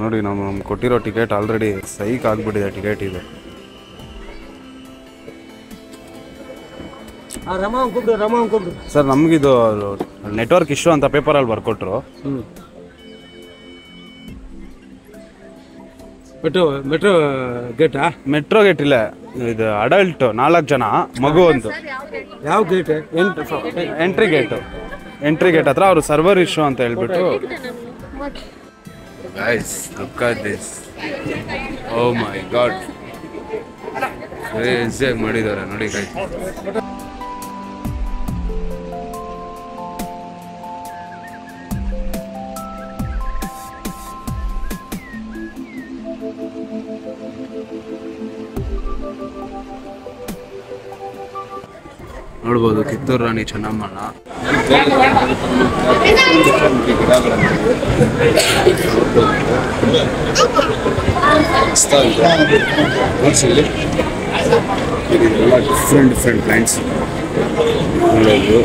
ನೋಡಿ ನಾವು ಕೊಟ್ಟಿರೋ ಟಿಕೆಟ್ ಆಲ್ರೆಡಿ ಸೈಕ್ ಆಗಿಬಿಟ್ಟಿದೆ ಟಿಕೆಟ್ ಇದು. ಸರ್ ನಮಗಿದು ನೆಟ್ವರ್ಕ್ ಇಶ್ಯೂ ಅಂತ ಪೇಪರಲ್ಲಿ ಬರ್ಕೊಟ್ರು. ಮೆಟ್ರೋ ಗೇಟ್ ಇಲ್ಲ, ಇದು ಅಡಲ್ಟ್ 4 ಜನ, ಮಗು ಒಂದು. ಯಾವ ಗೇಟ್? ಎಂಟ್ರಿ ಗೇಟ್ ಹತ್ರ ಅವರು ಸರ್ವರ್ ಇಶ್ಯೂ ಅಂತ ಹೇಳ್ಬಿಟ್ಟು. Guys, look at this. Oh my god. Crazy ಮಾಡಿದ್ದಾರೆ ನೋಡಿ guys. ನೋಡ್ಬೋದು ಕಿತ್ತೂರು ರಾಣಿ ಚೆನ್ನಮ್ಮನ. ಡಿಫ್ರೆಂಟ್ ಪ್ಲಾಂಟ್ಸ್ ನೋಡೋದು.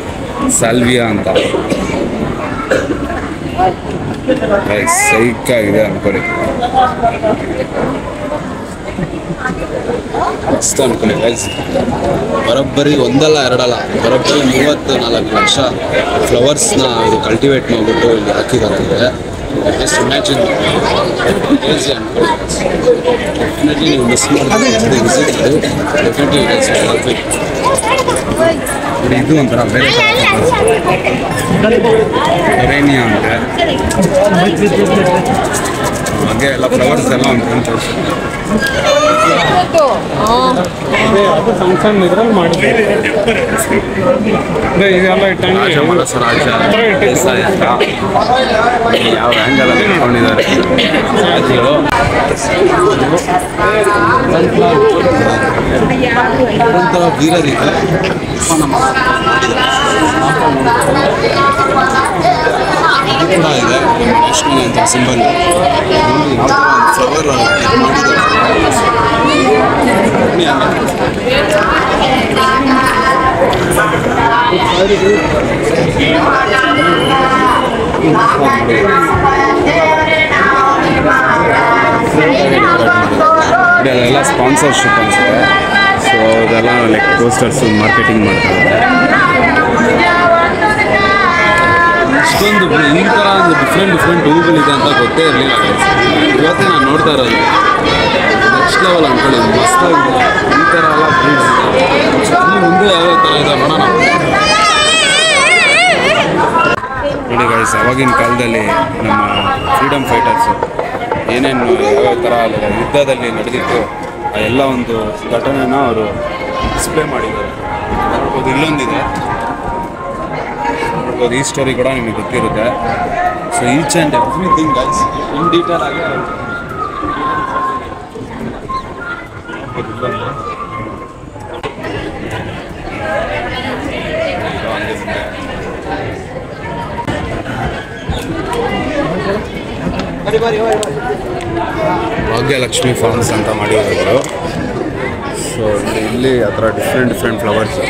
ಸಾಲ್ವಿಯಾ ಅಂತ ಸೈಕ್ ಆಗಿದೆ ಅನ್ಕೊಳ್ಳಿ, ಮಸ್ತ್ ಅನ್ಕೊಳ್ಳಿ ಗೈಸ್. ಬರೋಬ್ಬರಿ ಒಂದಲ್ಲ ಎರಡಲ್ಲ, ಬರೋಬ್ಬರಿ 34 ಲಕ್ಷ ಫ್ಲವರ್ಸ್ನ ಇದು ಕಲ್ಟಿವೇಟ್ ಮಾಡಿಬಿಟ್ಟು ಇಲ್ಲಿ ಹಾಕಿದ್ದಾರೆ. ಜಸ್ಟ್ ಇಮ್ಯಾಜಿನ್, ಕ್ರೇಜಿ ಅನ್ಕೊಳ್ಳಿ. ಡೆಫಿನೆಟ್ಲಿ ನೀವು ಮಿಸ್ ಮಾಡಿದ್ರೆ ವಿಸಿಟ್ ಮಾಡಿ. ಡೆಫಿನೆಟ್ಲಿ ಇದು ಒಂಥರ ಬೇರೆ ರೇನಿಯಾ ಅಂತೆ, ಹಾಗೆ ಎಲ್ಲ ಫ್ಲವರ್ಸ್ ಎಲ್ಲ ಅಂತ ಸಣ್ಣ ಇದ್ರಲ್ಲಿ ಮಾಡಿದ್ದಾರೆ. ಯಾವ ಆ್ಯಂಗಲಲ್ಲಿ ಇಟ್ಕೊಂಡಿದ್ದಾರೆ ರಾಜ್ಯಗಳು. ಒಂಥರ ಬೀರರಿದೆ ಕೂಡ ಇದೆ, ನ್ಯಾಷನಲ್ ಅಂತ ಸಿಂಬಲ್. ಫ್ಲವರ್ ಅದೆಲ್ಲ ಸ್ಪಾನ್ಸರ್ಶಿಪ್ ಅನ್ಸುತ್ತೆ. ಸೊ ಅದೆಲ್ಲ ಲೈಕ್ ಪೋಸ್ಟರ್ಸ್ ಮಾರ್ಕೆಟಿಂಗ್ ಮಾಡ್ತಾರೆ. ಇಷ್ಟೊಂದು ಈ ಥರ ಒಂದು ಡಿಫ್ರೆಂಟ್ ಹೂಗಳಿದೆ ಅಂತ ಗೊತ್ತೇ ಇರಲಿಲ್ಲ. ಇವತ್ತೇ ನಾನು ನೋಡ್ತಾ ಇರೋದು. ನೆಕ್ಸ್ಟ್ ಲೆವೆಲ್ ಅಂದ್ಕೊಳ್ಳಿ, ಮಸ್ತಾಗಿದೆ. ಈ ಥರ ಎಲ್ಲ ಬ್ರೀಡ್ಸ್ ಇದೆ. ಮುಂದೆ ಯಾವ ಥರ ಇದೆ ನೋಡೋಣ. ನೋಡಿ ಗೈಸ್, ಅವಾಗಿನ ಕಾಲದಲ್ಲಿ ನಮ್ಮ ಫ್ರೀಡಮ್ ಫೈಟರ್ಸು ಏನೇನು ಯಾವ್ಯಾವ ಥರ ಯುದ್ಧದಲ್ಲಿ ನಡೆದಿತ್ತು ಆ ಎಲ್ಲ ಒಂದು ಘಟನೆನ ಅವರು ಡಿಸ್ಪ್ಲೇ ಮಾಡಿದ್ದಾರೆ. ನೋಡ್ಬೋದು ಇಲ್ಲೊಂದಿದೆ, ನೋಡ್ಬೋದು ಈ ಸ್ಟೋರಿ ಕೂಡ ನಿಮಗೆ ಗೊತ್ತಿರುತ್ತೆ. So each and everything guys in detail ಆಗಿ ಭಾಗ್ಯಲಕ್ಷ್ಮಿ ಫಾರ್ಮ್ಸ್ ಅಂತ ಮಾಡಿರೋದು. ಸೊ ಇಲ್ಲಿ ಆ ಥರ ಡಿಫ್ರೆಂಟ್ ಫ್ಲವರ್ಸ್.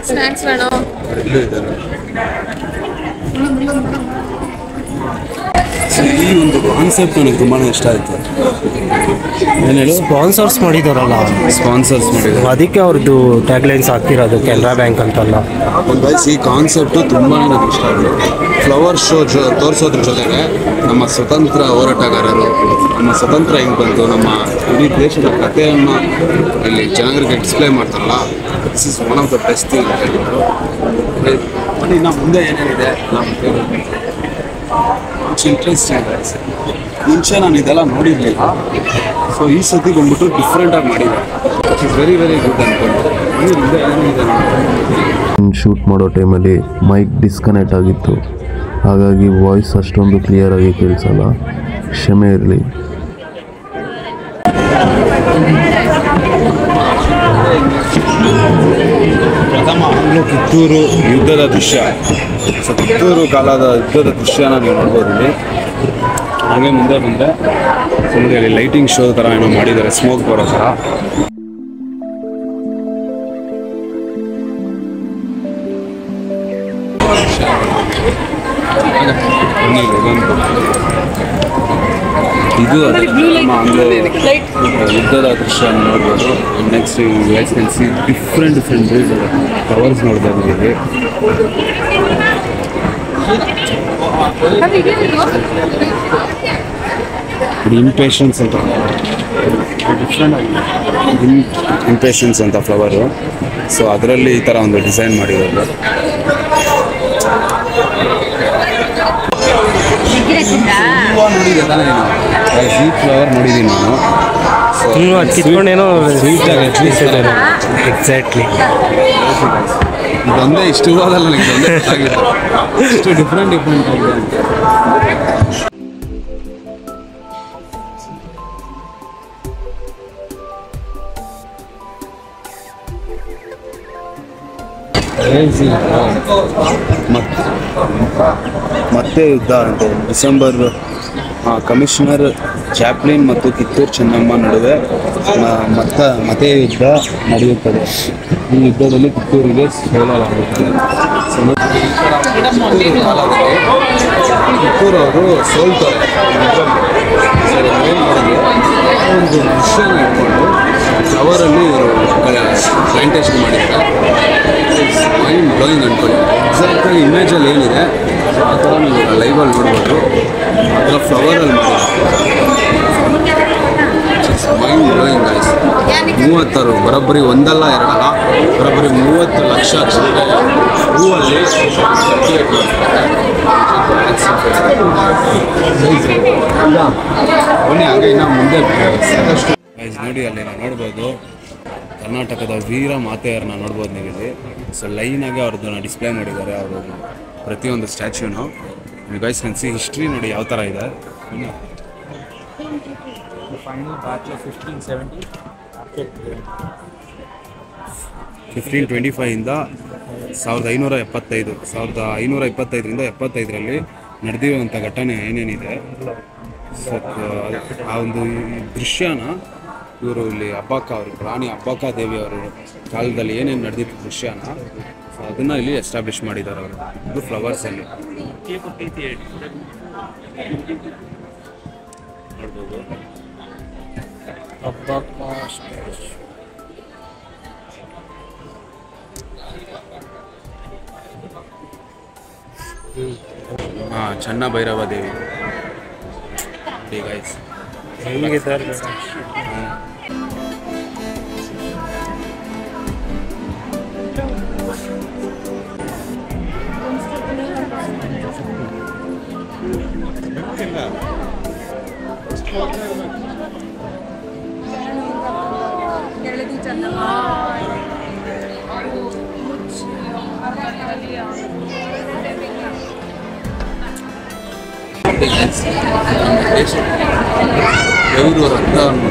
ಸ್ನಾಕ್ಸ್ ಬೇಡ. ಈ ಒಂದು ಕಾನ್ಸೆಪ್ಟ್ ನನಗೆ ತುಂಬಾ ಇಷ್ಟ ಆಯಿತು. ಏನು ಹೇಳು, ಸ್ಪಾನ್ಸರ್ಸ್ ಮಾಡಿದಾರಲ್ಲ, ಅದಕ್ಕೆ ಅವ್ರದ್ದು ಟ್ಯಾಗ್ಲೈನ್ಸ್ ಹಾಕ್ತಿರೋದು ಕೆನರಾ ಬ್ಯಾಂಕ್ ಅಂತಲ್ಲ. ಈ ಕಾನ್ಸೆಪ್ಟು ತುಂಬಾ ನನಗೆ ಇಷ್ಟ ಆಯಿತು. ಫ್ಲವರ್ ಶೋ ತೋರಿಸೋದ್ರ ಜೊತೆಗೆ ನಮ್ಮ ಸ್ವತಂತ್ರ ಹೋರಾಟಗಾರರು, ನಮ್ಮ ಸ್ವತಂತ್ರ ಹೆಂಗೆ ಬಂತು, ನಮ್ಮ ಇಡೀ ದೇಶದ ಕಥೆಯನ್ನು ಇಲ್ಲಿ ಜನರಿಗೆ ಡಿಸ್ಪ್ಲೇ ಮಾಡ್ತಾರಲ್ಲ, this is one of the best thing ಅಂತ ಹೇಳ್ಬಿಟ್ಟು. ಬಟ್ ಇನ್ನು ಮುಂದೆ ಏನೇನಿದೆ ಇಂಟ್ರೆಸ್ಟಿಂಗ್. ಮುಂಚೆ ನಾನು ಇದೆಲ್ಲ ನೋಡಿರಲಿಲ್ಲ. ಸೊ ಈ ಸತಿ ಬಂದ್ಬಿಟ್ಟು ಡಿಫ್ರೆಂಟಾಗಿ ಮಾಡಿದ್ದಾರೆ. ಇಟ್ ಇಸ್ ವೆರಿ ಗುಡ್ ಅನ್ಕೊಂಡು. ಮುಂದೆ ಏನೇನಿದೆ ಶೂಟ್ ಮಾಡೋ ಟೈಮಲ್ಲಿ ಮೈಕ್ ಡಿಸ್ಕನೆಕ್ಟ್ ಆಗಿತ್ತು, ಹಾಗಾಗಿ ವಾಯ್ಸ್ ಅಷ್ಟೊಂದು ಕ್ಲಿಯರಾಗಿ ಕೇಳಿಸಲ್ಲ, ಕ್ಷಮೆ ಇರಲಿ. ಪ್ರಥಮ ಆಂಗ್ಲೋ ಕಿತ್ತೂರು ಯುದ್ಧದ ದೃಶ್ಯ. ಸೊ ಕಿತ್ತೂರು ಕಾಲದ ಯುದ್ಧದ ದೃಶ್ಯನ ನೀವು ನೋಡ್ಬೋದು ಇಲ್ಲಿ. ಹಾಗೆ ಮುಂದೆ ಬಂದರೆ ಸುಮ್ಮನೆ ಇಲ್ಲಿ ಲೈಟಿಂಗ್ ಶೋ ಥರ ಏನೋ ಮಾಡಿದ್ದಾರೆ, ಸ್ಮೋಕ್ ಬರೋ ಥರ. ಇದು ಅದೇ ಆಂಗ್ಲೋ ಯುದ್ಧದ ದೃಶ್ಯ ನೋಡ್ಬೋದು. ನೆಕ್ಸ್ಟ್ ಡಿಫ್ರೆಂಟ್ ಕವರ್ಸ್ ನೋಡ್ಬೋದು ಇಲ್ಲಿ. ಇಂಪೇಷನ್ಸ್ ಅಂತ ಡಿಫ್ರೆಂಟ್ ಆಗಿದೆ, ಇಂಪೇಷನ್ಸ್ ಅಂತ ಫ್ಲವರು. ಸೊ ಅದರಲ್ಲಿ ಈ ಥರ ಒಂದು ಡಿಸೈನ್ ಮಾಡಿರೋದು. ನೋಡಿದೆ ತಾನೇ ನೀನು, ಸ್ವೀಟ್ ಫ್ಲವರ್ ನೋಡಿದ್ದೀನಿ ನಾನು. ಕಿತ್ಕೊಂಡೇನೋ ಎಕ್ಸಾಕ್ಟ್ಲಿ ಇದೊಂದೇ ಇಷ್ಟು ಹೂವಾದಲ್ಲ, ನನಗೆ ಇದೊಂದೇ ಗೊತ್ತಾಗಿದೆ, ಇಷ್ಟು ಡಿಫ್ರೆಂಟ್ ಆಗಿದೆ ಅಂತ. ಮತ್ತೆ ಯುದ್ಧ ಅಂತೆ ಡಿಸೆಂಬರ್. ಕಮಿಷನರ್ ಚಾಪ್ಲಿನ್ ಮತ್ತು ಕಿತ್ತೂರು ಚೆನ್ನಮ್ಮ ನಡುವೆ ಮತ್ತೆ ಯುದ್ಧ ನಡೆಯುತ್ತದೆ. ಈ ಯುದ್ಧದಲ್ಲಿ ಕಿತ್ತೂರಿಗೆ ಸೋಲಲಾಗುತ್ತದೆ. ಕಿತ್ತೂರು ಅವರು ಸೋಲ್ತಾರೆ. ಒಂದು ದೃಶ್ಯನ ಇಟ್ಕೊಂಡು ಫ್ಲವರಲ್ಲಿ ಇವರು ಪ್ಲಾಂಟೇಶನ್ ಮಾಡಿದ್ದಾರೆ. ಮೈಂಡ್ ಬ್ಲೋಯಿಂಗ್ ಅನ್ಕೊಳ್ಳಿ. ಎಕ್ಸಾಕ್ಟಾಗಿ ಇಮೇಜಲ್ಲಿ ಏನಿದೆ ಆ ಥರ ನೀವು ಲೈವಲ್ಲಿ ನೋಡ್ಬೋದು. ಆ ಥರ ಫ್ಲವರಲ್ಲಿ ಮೈಂಡ್ ಬ್ಲೋಯಿಂಗ್ ಗೈಸ್. 36 ಬರೋಬ್ಬರಿ ಒಂದಲ್ಲ ಎರಡಲ್ಲ, ಬರೋಬ್ಬರಿ 30 ಲಕ್ಷ ಅಕ್ಷರ ಹೂವಲ್ಲಿ ಬನ್ನಿ. ಹಾಗೆ ಇನ್ನು ಮುಂದೆ ಸಾಕಷ್ಟು ನೋಡಿ ಅಲ್ಲಿ ನಾವು ನೋಡ್ಬೋದು ಕರ್ನಾಟಕದ ವೀರ ಮಾತೆಯರನ್ನ ನೋಡ್ಬೋದು ನೀವು ಇಲ್ಲಿ. ಸೊ ಲೈನಾಗಿ ಅವ್ರದ್ದನ್ನ ಡಿಸ್ಪ್ಲೇ ಮಾಡಿದ್ದಾರೆ, ಅವರು ಪ್ರತಿಯೊಂದು ಸ್ಟ್ಯಾಚ್ಯೂನು. ನೀವು ಗೈಸ್ ಕ್ಯಾನ್ ಸಿ ಹಿಸ್ಟ್ರಿ ನೋಡಿ ಯಾವ ಥರ ಇದೆ. 1525 1575 1525ರಿಂದ 75ರಲ್ಲಿ ನಡೆದಿರುವಂಥ ಘಟನೆ ಏನೇನಿದೆ, ಸೊ ಆ ಒಂದು ದೃಶ್ಯನ ಇವರು ಇಲ್ಲಿ ಅಬ್ಬಕ್ಕ ಅವರು, ರಾಣಿ ಅಬ್ಬಕ್ಕ ದೇವಿ ಅವರು ಕಾಲದಲ್ಲಿ ಏನೇನು ನಡೆದಿತ್ತು ದೃಶ್ಯನ, ಸೊ ಅದನ್ನು ಇಲ್ಲಿ ಎಸ್ಟಾಬ್ಲಿಷ್ ಮಾಡಿದ್ದಾರೆ ಅವರು. ಇದು ಫ್ಲವರ್ಸಲ್ಲಿ ನೋಡ್ಬೋದು. ಚೆನ್ನ ಭೈರವ ದೇವಿ ಗೈಸ್ ಹೆಂಗಿದ್ದಾರೆ. ಕೆಳದಿ ಚೆನ್ನಮ್ಮ ಬೆವರು ರಕ್ತವನ್ನು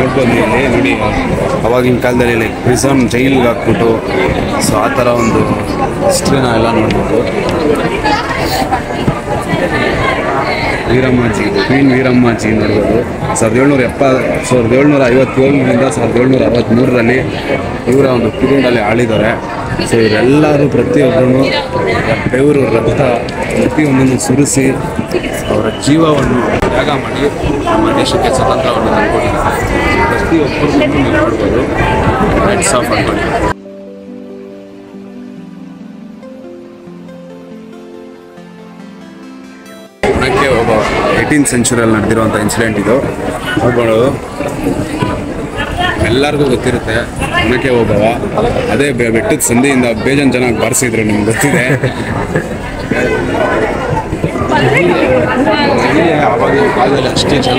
ನೋಡ್ಬೋದು ಇಲ್ಲಿ ನೋಡಿ. ಅವಾಗಿನ ಕಾಲದಲ್ಲಿ ಲೈಕ್ ಪ್ರಿಸನ್ ಜೈಲಿಗೆ ಹಾಕ್ಬಿಟ್ಟು, ಸೊ ಆ ಥರ ಒಂದು ಹಿಸ್ಟ್ರಿನ ಎಲ್ಲ ನೋಡ್ಬೋದು. ವೀರಮ್ಮಾಜಿ, ಕ್ವೀನ್ ವೀರಮ್ಮಾಜಿ ನೋಡ್ಬೋದು. 1757ರಿಂದ 1763ರಲ್ಲಿ ಇವರ ಒಂದು ಪೀರಿಯಡಲ್ಲಿ ಆಳಿದ್ದಾರೆ. ಸೊ ಇವರೆಲ್ಲರೂ ಪ್ರತಿಯೊಬ್ಬರೂ ಬೆವರು ರಕ್ತ ಪ್ರತಿಯೊಂದನ್ನು ಸುರಿಸಿ ಅವರ ಜೀವವನ್ನು ತ್ಯಾಗ ಮಾಡಿ ನಮ್ಮ ದೇಶಕ್ಕೆ ಸ್ವತಂತ್ರವನ್ನು ತಂದುಕೊಟ್ಟಿದ್ದಾರೆ. ಪ್ರತಿಯೊಬ್ಬರು ನೀವು ನೋಡ್ಬೋದು. ಹೆಡ್ಸ್ ಆಫ್ ಅನ್ಕೊಳ್ಳಿ. ಒಬ್ಬ 18th ಸೆಂಚುರಿಯಲ್ಲಿ ನಡೆದಿರುವಂಥ ಇನ್ಸಿಡೆಂಟ್ ಇದು. ನೋಡ್ಬೋದು, ಎಲ್ಲರಿಗೂ ಗೊತ್ತಿರುತ್ತೆ. ಒನಕೆ ಓಬವ್ವ ಅದೇ ಬೆಟ್ಟದ ಸಂಧಿಯಿಂದ ಬೇಜಾನ್ ಜನ ಬಾರಿಸಿದ್ರು, ನಿಮ್ಗೆ ಗೊತ್ತಿದೆ. ಆವಾಗಿನ ಕಾಲದಲ್ಲಿ ಅಷ್ಟೇ ಜನ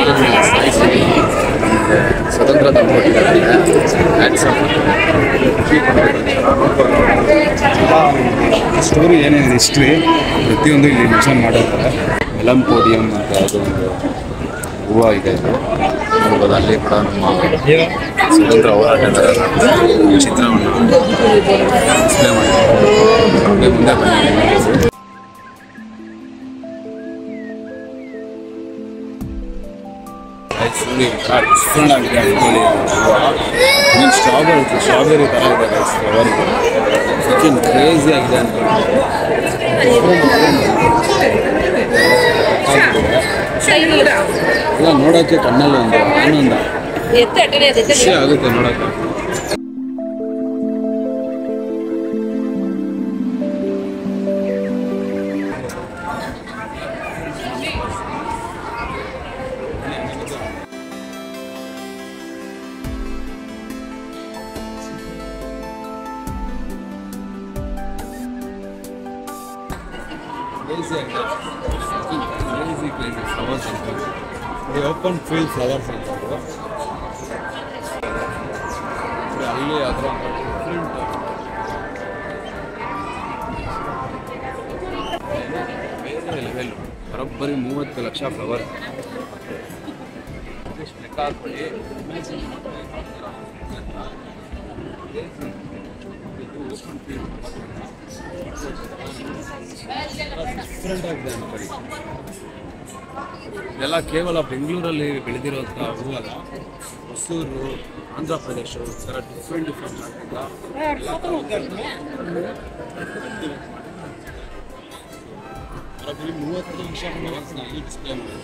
ಸ್ವತಂತ್ರ ತಂದುಕೊಟ್ಟಿದ್ದಾರೆ. ಸ್ಟೋರಿ ಏನೇನಿದೆ ಹಿಸ್ಟ್ರಿ ಪ್ರತಿಯೊಂದು ಇಲ್ಲಿ ಮೆನ್ಷನ್ ಮಾಡಿರ್ತಾರೆ. ಎಲಂ ಪೋಡಿಯಂ ಅಂತ ಯಾವುದೋ ಒಂದು ಹೂವು ಇದೆ, ನೋಡ್ಬೋದು. ಅಲ್ಲಿ ಕೂಡ ನಮ್ಮ ಸ್ವತಂತ್ರ ಹೋರಾಟಗಾರರ ಚಿತ್ರವನ್ನು ಡಿಸ್ಪ್ಲೇ ಮಾಡಿದ್ದಾರೆ. ಮುಂದೆ ಬಂದಿದ್ದೀವಿ. ಡಿಫ್ರೆಂಟ್ ಆಗಿದೆ ಅನ್ಕೊಳ್ಳಿ. ಮೀನ್ ಸ್ಟ್ರಾಬೆರಿ ಥರ ಇದೆ ಫ್ಲವರ್. ಸಚಿನ್ ಕ್ರೇಜಿ ಆಗಿದೆ ಅನ್ಕೊಳ್ಳಿ. ಎಲ್ಲ ನೋಡೋಕ್ಕೆ ಕಣ್ಣಲ್ಲಿ ಒಂದು ಆನಂದ, ಖುಷಿ ಆಗುತ್ತೆ ನೋಡೋಕ್ಕೆ. crazy flowers ಅಂತ ಓಪನ್ ಫೀಲ್ಡ್ ಫ್ಲವರ್ಸ್ ಅಂತ ಅಲ್ಲಿ ಅದರ ಡಿಫ್ರೆಂಟ್ ಬೇರೆ ಲೆವೆಲ್. ಬರೋಬ್ಬರಿ 30 ಲಕ್ಷ ಫ್ಲವರ್ ಲೆಕ್ಕ ಹಾಕೊಳ್ಳಿ. ಡಿಫ್ರೆಂಟ್ ಆಗಿದೆ ಅನ್ಕೊಳ್ಳಿ. ಇದೆಲ್ಲ ಕೇವಲ ಬೆಂಗಳೂರಲ್ಲಿ ಬೆಳೆದಿರುವಂಥ ಹೂವಲ್ಲ, ಹೊಸೂರು, ಆಂಧ್ರ ಪ್ರದೇಶ, ಈ ಥರ ಡಿಫ್ರೆಂಟ್ ಆಗಿಲ್ಲ. ಬರೀ 30 ನಿಮಿಷ ಇಲ್ಲಿ ಡಿಸ್ಪ್ಲೇ ಮಾಡಿ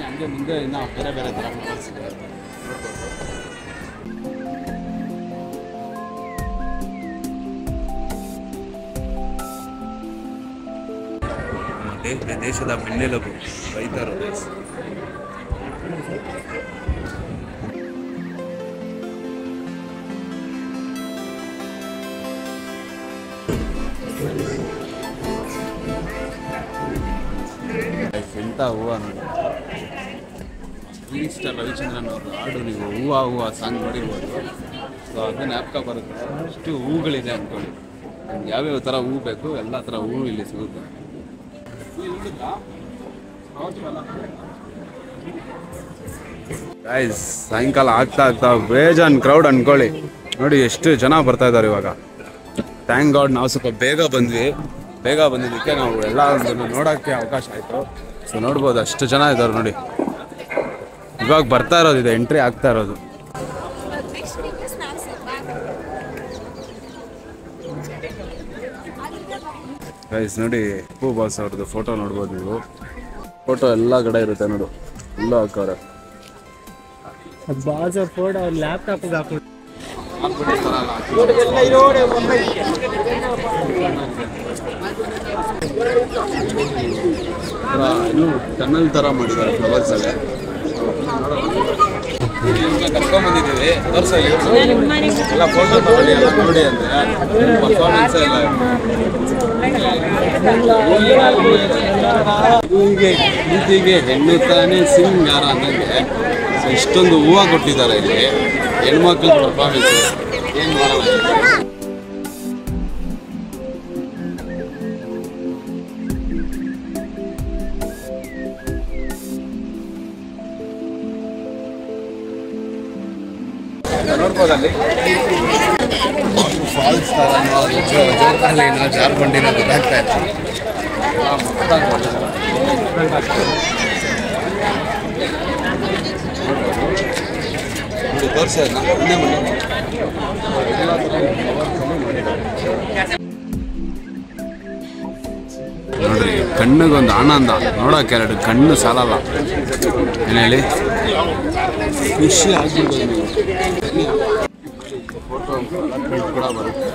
ಹಂಗೆ ಮುಂದೆ ಇನ್ನೂ ಬೇರೆ ಬೇರೆ ಥರ ಫ್ಲವರ್ಸ್ ಇದೆ. ದೇಶದ ಬೆನ್ನೆಲುಬು ರೈತರು. ಎಂಥ ಹೂವು ನೋಡಿ. ಮಿನಿಸ್ಟರ್ ರವಿಚಂದ್ರನ್ ಅವರು ಹಾಡು ನೀವು ಹೂವು ಹೂವು ಸಾಂಗ್ ನೋಡಿರ್ಬೋದು. ಸೊ ಅದು ಜ್ಞಾಪಕ ಬರುತ್ತೆ. ಅಷ್ಟು ಹೂಗಳಿದೆ ಅಂದ್ಕೊಳ್ಳಿ. ಯಾವ್ಯಾವ ಥರ ಹೂವು ಬೇಕು ಎಲ್ಲ ಥರ ಹೂವು ಇಲ್ಲಿ ಸಿಗುತ್ತೆ. ಗೈಸ್ ಸಾಯಂಕಾಲ ಆಗ್ತಾ ಬೇಜಾನ್ ಕ್ರೌಡ್ ಅನ್ಕೊಳ್ಳಿ. ನೋಡಿ ಎಷ್ಟು ಜನ ಬರ್ತಾ ಇದ್ದಾರೆ ಇವಾಗ. ಥ್ಯಾಂಕ್ ಗಾಡ್ ನಾವು ಸ್ವಲ್ಪ ಬೇಗ ಬಂದಿದ್ದಕ್ಕೆ ನಾವು ಎಲ್ಲ ನೋಡೋಕ್ಕೆ ಅವಕಾಶ ಆಯಿತು. ಸೊ ನೋಡ್ಬೋದು ಅಷ್ಟು ಜನ ಇದ್ದಾರೆ ನೋಡಿ. ಇವಾಗ ಬರ್ತಾ ಇರೋದಿದೆ, ಎಂಟ್ರಿ ಆಗ್ತಾ ಇರೋದು. ಗೈಸ್ ನೋಡಿ ಅಪ್ಪು ಬಾಸ್ ಅವ್ರದ್ದು ಫೋಟೋ ನೋಡ್ಬೋದು ನೀವು. ಫೋಟೋ ಎಲ್ಲ ಕಡೆ ಇರುತ್ತೆ ನೋಡು, ಎಲ್ಲ ಹಾಕೋರೆ. ಬಾಸ್ ಅವ್ರ ಫೋಟೋ ಅವ್ರ ಲ್ಯಾಪ್ಟಾಪ್ಗೆ ಹಾಕೊಂಡು ಇನ್ನು ಟನಲ್ ಥರ ಮಾಡಿದ್ದಾರೆ ಫ್ಲವರ್ಸ್ ಅಲ್ಲೇ. ಕರ್ಕೊಂಡ್ಬಂದಿದ್ದೀವಿ ಎಲ್ಲ ಫೋಟೋ ತಗೊಳ್ಳಿ ಎಲ್ಲ ನೋಡಿ ಅಂದರೆ ಪರ್ಫಾರ್ಮೆನ್ಸ್ ಎಲ್ಲ ಹೀಗೆ ಹೆಣ್ಣು ತಾನೇ ಸಿಂಗಾರ ಅನ್ನಂಗೆ ಇಷ್ಟೊಂದು ಹೂವು ಕೊಟ್ಟಿದ್ದಾರೆ ಇಲ್ಲಿ. ಹೆಣ್ಮಕ್ಳ ಪರ್ಫಾರ್ಮೆನ್ಸ್ ಏನು ಮಾಡೋಣ. ನೋಡ್ಬೋದಲ್ಲಿ ಫಾಲ್ಸ್ ಥರ ಜೋಕಾಲಿ ಜಾರ್ಬಂಡಿನ ಗೊತ್ತಾಗ್ತಾ ಇಲ್ಲ. ತೋರಿಸೋದನ್ನ ಮುಂದೆ ನೋಡ್ರಿ, ಕಣ್ಣಿಗೊಂದು ಆನಂದ ನೋಡೋಕೆ. ಎರಡು ಕಣ್ಣು ಸಾಲಲ್ಲ ಏನ್ ಹೇಳಿ, ಖುಷಿ ಆಗ್ಬಿಡ್ಬೋದು ನೀವು. ಫೋಟೋ ಕೂಡ ಬರುತ್ತೆ.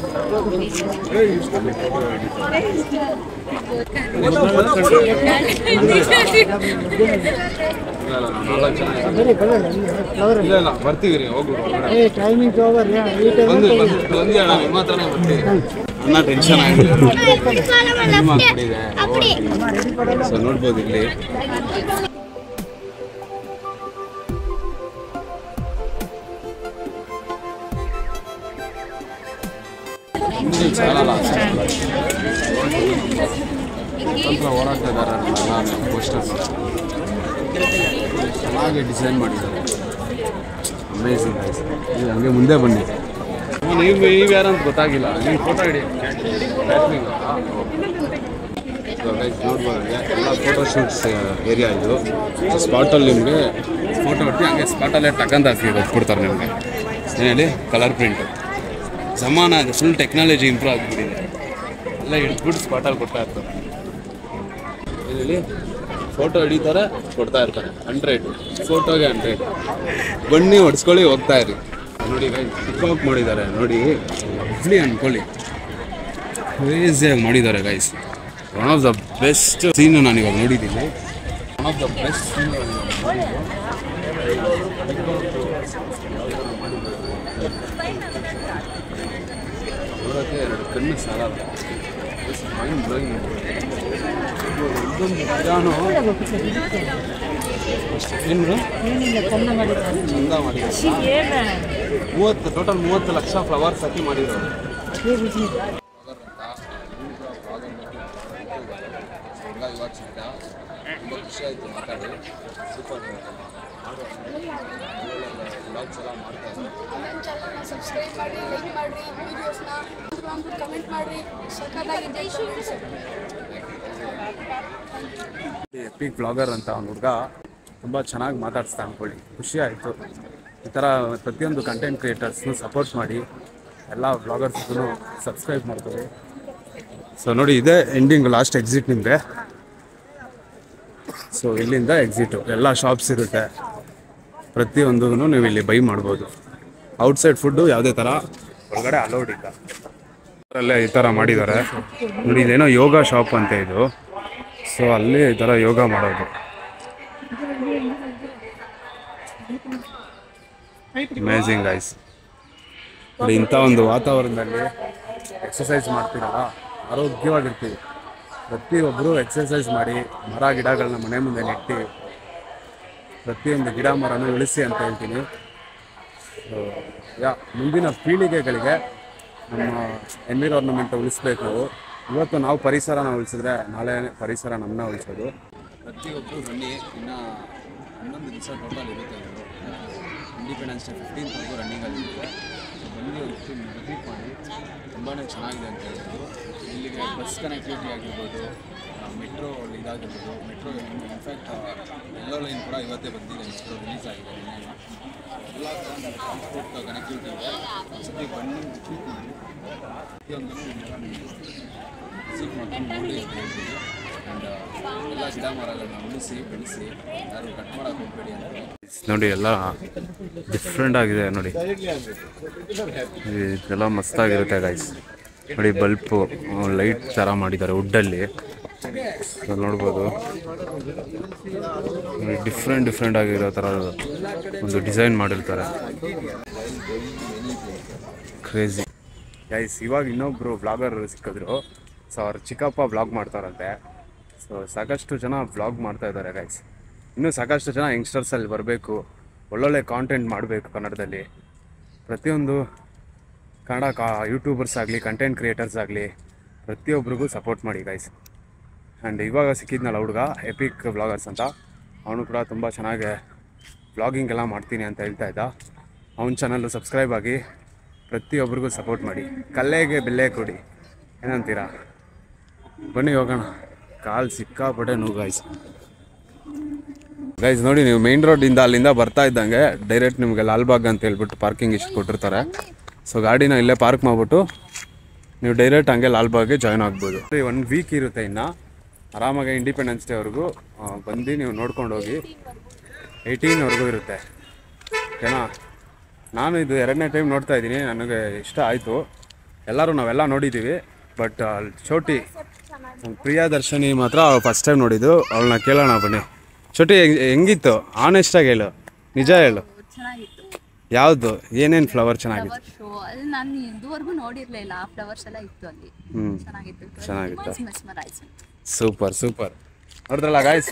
ಇಲ್ಲ ಬರ್ತೀವಿ ರೀ, ಹೋಗ್ಬಿಟ್ಟು ಟೈಮಿಂಗ್ ಓವರ್ ಬಂದು ಬಂದು ಅಣ್ಣ ನಿಮ್ಮ ಹತ್ರನೇ ಬರ್ತೀವಿ. ಅಣ್ಣ ಟೆನ್ಷನ್ ಆಗಿದೆ, ಸೊ ನೋಡ್ಬೋದು ಇಲ್ಲಿ ಚಾನಲ್ ಸ್ವಲ್ಪ ಹೋರಾಟಗಾರರನ್ನ ಪೋಸ್ಟರ್ ಚೆನ್ನಾಗಿ ಡಿಸೈನ್ ಮಾಡಿದ್ದಾರೆ. Amazing guys. ನೀವು ಹಂಗೆ ಮುಂದೆ ಬನ್ನಿ. ನೀವು ಯಾರಂತ ಗೊತ್ತಾಗಿಲ್ಲ, ನೀವು ಫೋಟೋ ಹಿಡಿ. ನೋಡ್ಬೋದು ಎಲ್ಲ ಫೋಟೋ ಶೂಟ್ಸ್ ಏರಿಯಾ ಇದು. ಸ್ಪಾಟಲ್ಲಿ ನಿಮಗೆ ಫೋಟೋ ಹೊಡ್ತಿ ಹಂಗೆ ಸ್ಪಾಟಲ್ಲೇ ಟಕ್ಕಂತ ಹಾಕಿ ಕೊಟ್ಬಿಡ್ತಾರೆ ನಿಮಗೆ. ಏನೇಳಿ ಕಲರ್ ಪ್ರಿಂಟ್ ಜಮಾನ ಇದೆ, ಫುಲ್ ಟೆಕ್ನಾಲಜಿ ಇಂಪ್ರೂವ್ ಆಗಿಬಿಟ್ಟಿದೆ. ಎಲ್ಲ ಹಿಡ್ಬಿಟ್ಟು ಸ್ಪಾಟಲ್ಲಿ ಕೊಡ್ತಾ ಇರ್ತಾರೆ. ಏನೇಳಿ ಫೋಟೋ ಹಿಡಿತಾರೆ, ಕೊಡ್ತಾ ಇರ್ತಾರೆ. 100 ಫೋಟೋಗೆ 100. ಬನ್ನಿ ಹೊಡ್ಸ್ಕೊಳ್ಳಿ, ಹೋಗ್ತಾ ಇರಿ. ನೋಡಿ ಟಿಕ್ಟಾಕ್ ಮಾಡಿದ್ದಾರೆ ನೋಡಿ, ಇಡ್ಲಿ ಅಂದ್ಕೊಳ್ಳಿ, ಕ್ರೇಜಿಯಾಗಿ ಮಾಡಿದ್ದಾರೆ guys. One of the best scene ನಾನು ಇವಾಗ ನೋಡಿದ್ದೀನಿ. One of the best scene ನೋಡೋಕ್ಕೆ 2 ಕಣ್ಣು ಸಾಲಲ್ಲ. Mind blowing. ಇದೊಂದು ವಿಧಾನ ಏನು ಚಂದ ಮಾಡಿದ್ದಾರೆ. 30 ಲಕ್ಷ ಫ್ಲವರ್ಸ್ ಹಾಕಿ ಮಾಡಿರೋದು. ಇವಾಗ ಸಿಗ್ತಾ ತುಂಬ ಖುಷಿ ಆಯಿತು ಮಾತಾಡಿ. ಸೂಪರ್ ಬ್ಲಾಗ್ಸ್ ಎಲ್ಲ ಮಾಡ್ತಾ ಇದ್ದಾರೆ. ಸಬ್ಸ್ಕ್ರೈಬ್ ಮಾಡಿ, ಲೈಕ್ ಮಾಡಿ, ವಿಡಿಯೋಸ್ನ ಕಮೆಂಟ್ ಮಾಡಿ. ಸಖತ್ತಾಗಿದೆ. ಎಪಿಕ್ ಬ್ಲಾಗರ್ ಅಂತ ಅವ್ನ ಹುಡುಗ ತುಂಬ ಚೆನ್ನಾಗಿ ಮಾತಾಡಿಸ್ತಾ ಅಂದ್ಕೊಳ್ಳಿ. ಖುಷಿ ಆಯಿತು. ಈ ಥರ ಪ್ರತಿಯೊಂದು ಕಂಟೆಂಟ್ ಕ್ರಿಯೇಟರ್ಸ್ನು ಸಪೋರ್ಟ್ ಮಾಡಿ, ಎಲ್ಲ ಬ್ಲಾಗರ್ಸ್ಗೂ ಸಬ್ಸ್ಕ್ರೈಬ್ ಮಾಡ್ತೀವಿ. ಸೊ ನೋಡಿ, ಇದೇ ಎಂಡಿಂಗ್ ಲಾಸ್ಟ್ ಎಕ್ಸಿಟ್ ನಿಮಗೆ. ಸೊ ಇಲ್ಲಿಂದ ಎಕ್ಸಿಟು, ಎಲ್ಲ ಶಾಪ್ಸ್ ಇರುತ್ತೆ, ಪ್ರತಿಯೊಂದೂ ನೀವು ಇಲ್ಲಿ ಬೈ ಮಾಡ್ಬೋದು. ಔಟ್ಸೈಡ್ ಫುಡ್ಡು ಯಾವುದೇ ಥರ ಹೊರಗಡೆ ಅಲೌಡ್ ಇಲ್ಲ. ಅದರಲ್ಲೇ ಈ ಥರ ಮಾಡಿದ್ದಾರೆ ನೋಡಿ. ಇದೇನೋ ಯೋಗ ಶಾಪ್ ಅಂತ ಇದು. ಸೊ ಅಲ್ಲಿ ಈ ಥರ ಯೋಗ ಮಾಡೋದು. Amazing guys. ನೋಡಿ, ಇಂಥ ಒಂದು ವಾತಾವರಣದಲ್ಲಿ ಎಕ್ಸಸೈಸ್ ಮಾಡ್ತೀರಲ್ಲ, ಆರೋಗ್ಯವಾಗಿರ್ತೀವಿ. ಪ್ರತಿಯೊಬ್ಬರು ಎಕ್ಸಸೈಸ್ ಮಾಡಿ, ಮರ ಗಿಡಗಳನ್ನ ಮನೆ ಮುಂದೆ ನೆಟ್ಟು ಪ್ರತಿಯೊಂದು ಗಿಡ ಮರನೂ ಉಳಿಸಿ ಅಂತ ಹೇಳ್ತೀನಿ. ಮುಂದಿನ ಪೀಳಿಗೆಗಳಿಗೆ ನಮ್ಮ ಎನ್ವಿರಾನ್ಮೆಂಟ್ ಉಳಿಸ್ಬೇಕು. ಇವತ್ತು ನಾವು ಪರಿಸರನ ಉಳಿಸಿದ್ರೆ ನಾಳೆ ಪರಿಸರ ನಮ್ಮನ್ನ ಉಳಿಸೋದು. ಪ್ರತಿಯೊಬ್ಬರು ಬನ್ನಿ. ಇನ್ನು 11 ದಿವಸ ಟೋಟಲ್ ಇರುತ್ತೆ. Independence day 15th ರನ್ನಿಂಗಲ್ಲಿರುತ್ತೆ. ಬನ್ನಿ, ವಿಸಿಟ್ ಮಾಡಿ. ತುಂಬಾ ಚೆನ್ನಾಗಿದೆ ಅಂತ ಹೇಳ್ಬೋದು. ಇಲ್ಲಿಗೆ ಬಸ್ ಕನೆಕ್ಟಿವಿಟಿ ಆಗಿರ್ಬೋದು, ಮೆಟ್ರೋ ಇದಾಗಿರ್ಬೋದು. ಮೆಟ್ರೋ ಇನ್ಫ್ಯಾಕ್ಟ್ ಎಲ್ಲೋ ಲೈನ್ ಕೂಡ ಇವತ್ತೇ ಬಂದಿದೆ, ಮೆಟ್ರೋ ರಿಲೀಸ್ ಆಗಿದೆ. ಎಲ್ಲ ಥರ ಟ್ರಾನ್ಸ್ಪೋರ್ಟ್ ಕನೆಕ್ಟಿವಿಟಿ ಇದೆ. ಒಂದ್ಸತಿ ಬನ್ನಿ, ವಿಸಿಟ್ ಮಾಡಿ. ಪ್ರತಿಯೊಂದನ್ನು ವಿಸಿಟ್ ಮಾಡ್ಕೊಂಡು ನೋಡಿ ಅಂತ ಹೇಳ್ತೀವಿ. ಆ್ಯಂಡ್ ಎಲ್ಲ ಗಿಡ ಮರಗಳನ್ನ ಉಳಿಸಿ ಬೆಳೆಸಿ, ಯಾರು ಕಟ್ ಮಾಡೋಕೆ ಹೋಗಬೇಡಿ ಅಂತ ನೋಡಿ. ಎಲ್ಲ ಡಿಫ್ರೆಂಟ್ ಆಗಿದೆ ನೋಡಿ, ಇದೆಲ್ಲ ಮಸ್ತಾಗಿರುತ್ತೆ ಗೈಸ್. ನೋಡಿ, ಬಲ್ಪು ಲೈಟ್ ಥರ ಮಾಡಿದ್ದಾರೆ ವುಡ್ಡಲ್ಲಿ, ನೋಡ್ಬೋದು. ಡಿಫ್ರೆಂಟ್ ಆಗಿರೋ ಥರ ಒಂದು ಡಿಸೈನ್ ಮಾಡಿರ್ತಾರೆ. Crazy guys. ಇವಾಗ ಇನ್ನೊಬ್ಬರು ಬ್ಲಾಗರ್ ಸಿಕ್ಕಿದ್ರು. ಸೊ ಅವ್ರು ಚಿಕ್ಕಪ್ಪ ಬ್ಲಾಗ್ ಮಾಡ್ತಾರಂತೆ. ಸೊ ಸಾಕಷ್ಟು ಜನ ಬ್ಲಾಗ್ ಮಾಡ್ತಾ ಇದ್ದಾರೆ ಗೈಸ್. ಇನ್ನೂ ಸಾಕಷ್ಟು ಜನ ಯಂಗ್ಸ್ಟರ್ಸಲ್ಲಿ ಬರಬೇಕು, ಒಳ್ಳೊಳ್ಳೆ ಕಾಂಟೆಂಟ್ ಮಾಡಬೇಕು ಕನ್ನಡದಲ್ಲಿ. ಪ್ರತಿಯೊಂದು ಕನ್ನಡ ಯೂಟ್ಯೂಬರ್ಸ್ ಆಗಲಿ, ಕಂಟೆಂಟ್ ಕ್ರಿಯೇಟರ್ಸ್ ಆಗಲಿ, ಪ್ರತಿಯೊಬ್ಬರಿಗೂ ಸಪೋರ್ಟ್ ಮಾಡಿ ಗೈಸ್. ಆ್ಯಂಡ್ ಇವಾಗ ಸಿಕ್ಕಿದ್ನಲ್ಲ ಹುಡುಗ, ಎಪಿಕ್ ಬ್ಲಾಗರ್ಸ್ ಅಂತ, ಅವನು ಕೂಡ ತುಂಬ ಚೆನ್ನಾಗಿ ಬ್ಲಾಗಿಂಗ್ ಎಲ್ಲ ಮಾಡ್ತೀನಿ ಅಂತ ಹೇಳ್ತಾ ಇದ್ದ. ಅವನ ಚಾನಲ್ಲು ಸಬ್ಸ್ಕ್ರೈಬ್ ಆಗಿ, ಪ್ರತಿಯೊಬ್ಬರಿಗೂ ಸಪೋರ್ಟ್ ಮಾಡಿ. ಕಲ್ಲೆಗೆ ಬೆಲೆ ಕೊಡಿ, ಏನಂತೀರಾ? ಬನ್ನಿ ಹೋಗೋಣ. ಕಾಲು ಸಿಕ್ಕಾಪಟ್ಟೆ ನೋವು ಗೈಸ್. ನೋಡಿ, ನೀವು ಮೇನ್ ರೋಡಿಂದ ಅಲ್ಲಿಂದ ಬರ್ತಾ ಇದ್ದಂಗೆ ಡೈರೆಕ್ಟ್ ನಿಮಗೆ ಲಾಲ್ಬಾಗ್ ಅಂತ ಹೇಳ್ಬಿಟ್ಟು ಪಾರ್ಕಿಂಗ್ ಇಷ್ಟು ಕೊಟ್ಟಿರ್ತಾರೆ. ಸೊ ಗಾಡಿನ ಇಲ್ಲೇ ಪಾರ್ಕ್ ಮಾಡಿಬಿಟ್ಟು ನೀವು ಡೈರೆಕ್ಟ್ ಹಂಗೆ ಲಾಲ್ಬಾಗ್ಗೆ ಜಾಯ್ನ್ ಆಗ್ಬೋದು. 1 ವೀಕ್ ಇರುತ್ತೆ ಇನ್ನು. ಆರಾಮಾಗಿ ಇಂಡಿಪೆಂಡೆನ್ಸ್ ಡೇವರೆಗೂ ಬಂದು ನೀವು ನೋಡ್ಕೊಂಡು ಹೋಗಿ. 18ವರೆಗೂ ಇರುತ್ತೆ, ಓಕೆನಾ? ನಾನು ಇದು 2ನೇ ಟೈಮ್ ನೋಡ್ತಾ ಇದ್ದೀನಿ. ನನಗೆ ಇಷ್ಟ ಆಯಿತು. ನಾವೆಲ್ಲ ನೋಡಿದ್ದೀವಿ, ಬಟ್ ಚೋಟಿ ಪ್ರಿಯದರ್ಶಿನಿ ಮಾತ್ರ ಫಸ್ಟ್ ಟೈಮ್ ನೋಡಿದ್ದು. ಅವಳನ್ನ ಕೇಳೋಣ ಬನ್ನಿ. ಚೋಟಿ ಹೆಂಗಿತ್ತು? ಆನೆಸ್ಟಾಗಿ ಹೇಳು, ನಿಜ ಹೇಳು. ಚೆನ್ನಾಗಿತ್ತು. ಯಾವುದು ಏನೇನು ಫ್ಲವರ್ ಚೆನ್ನಾಗಿತ್ತು? ಫ್ಲವರ್ ಶೋ ಅಲ್ಲಿ ನಾನು ಇದುವರೆಗೂ ನೋಡಿರಲಿಲ್ಲ. ಆ ಫ್ಲವರ್ಸ್ ಎಲ್ಲ ಇತ್ತು ಅಲ್ಲಿ. ಚೆನ್ನಾಗಿತ್ತು. ಸೂಪರ್ ನೋಡಿದ್ರಲ್ಲ ಗಾಯ್ಸ್,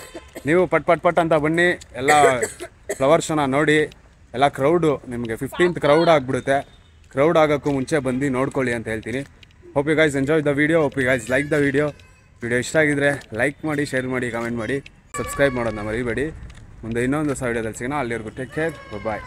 ನೀವು ಪಟ್ ಅಂತ ಬನ್ನಿ, ಎಲ್ಲ ಫ್ಲವರ್ ಶೋನ ನೋಡಿ. ಎಲ್ಲ ಕ್ರೌಡು ನಿಮಗೆ 15th ಕ್ರೌಡ್ ಆಗಿಬಿಡುತ್ತೆ. ಕ್ರೌಡ್ ಆಗೋಕ್ಕೂ ಮುಂಚೆ ಬಂದು ನೋಡ್ಕೊಳ್ಳಿ ಅಂತ ಹೇಳ್ತೀನಿ. Hope you guys enjoy the video. Hope you guys like the video ಇಷ್ಟ ಆಗಿದ್ರೆ ಲೈಕ್ ಮಾಡಿ, ಶೇರ್ ಮಾಡಿ, ಕಮೆಂಟ್ ಮಾಡಿ, ಸಬ್ಸ್ಕ್ರೈಬ್ ಮಾಡೋದನ್ನ ಮರಿಬೇಡಿ. ಮುಂದೆ ಇನ್ನೊಂದು ಹೊಸ ವಿಡಿಯೋದಲ್ಲಿ ಸಿಗೋಣ. ಅಲ್ಲಿವರೆಗೂ ಟೇಕ್ ಕೇರ್, ಬಾಯ್.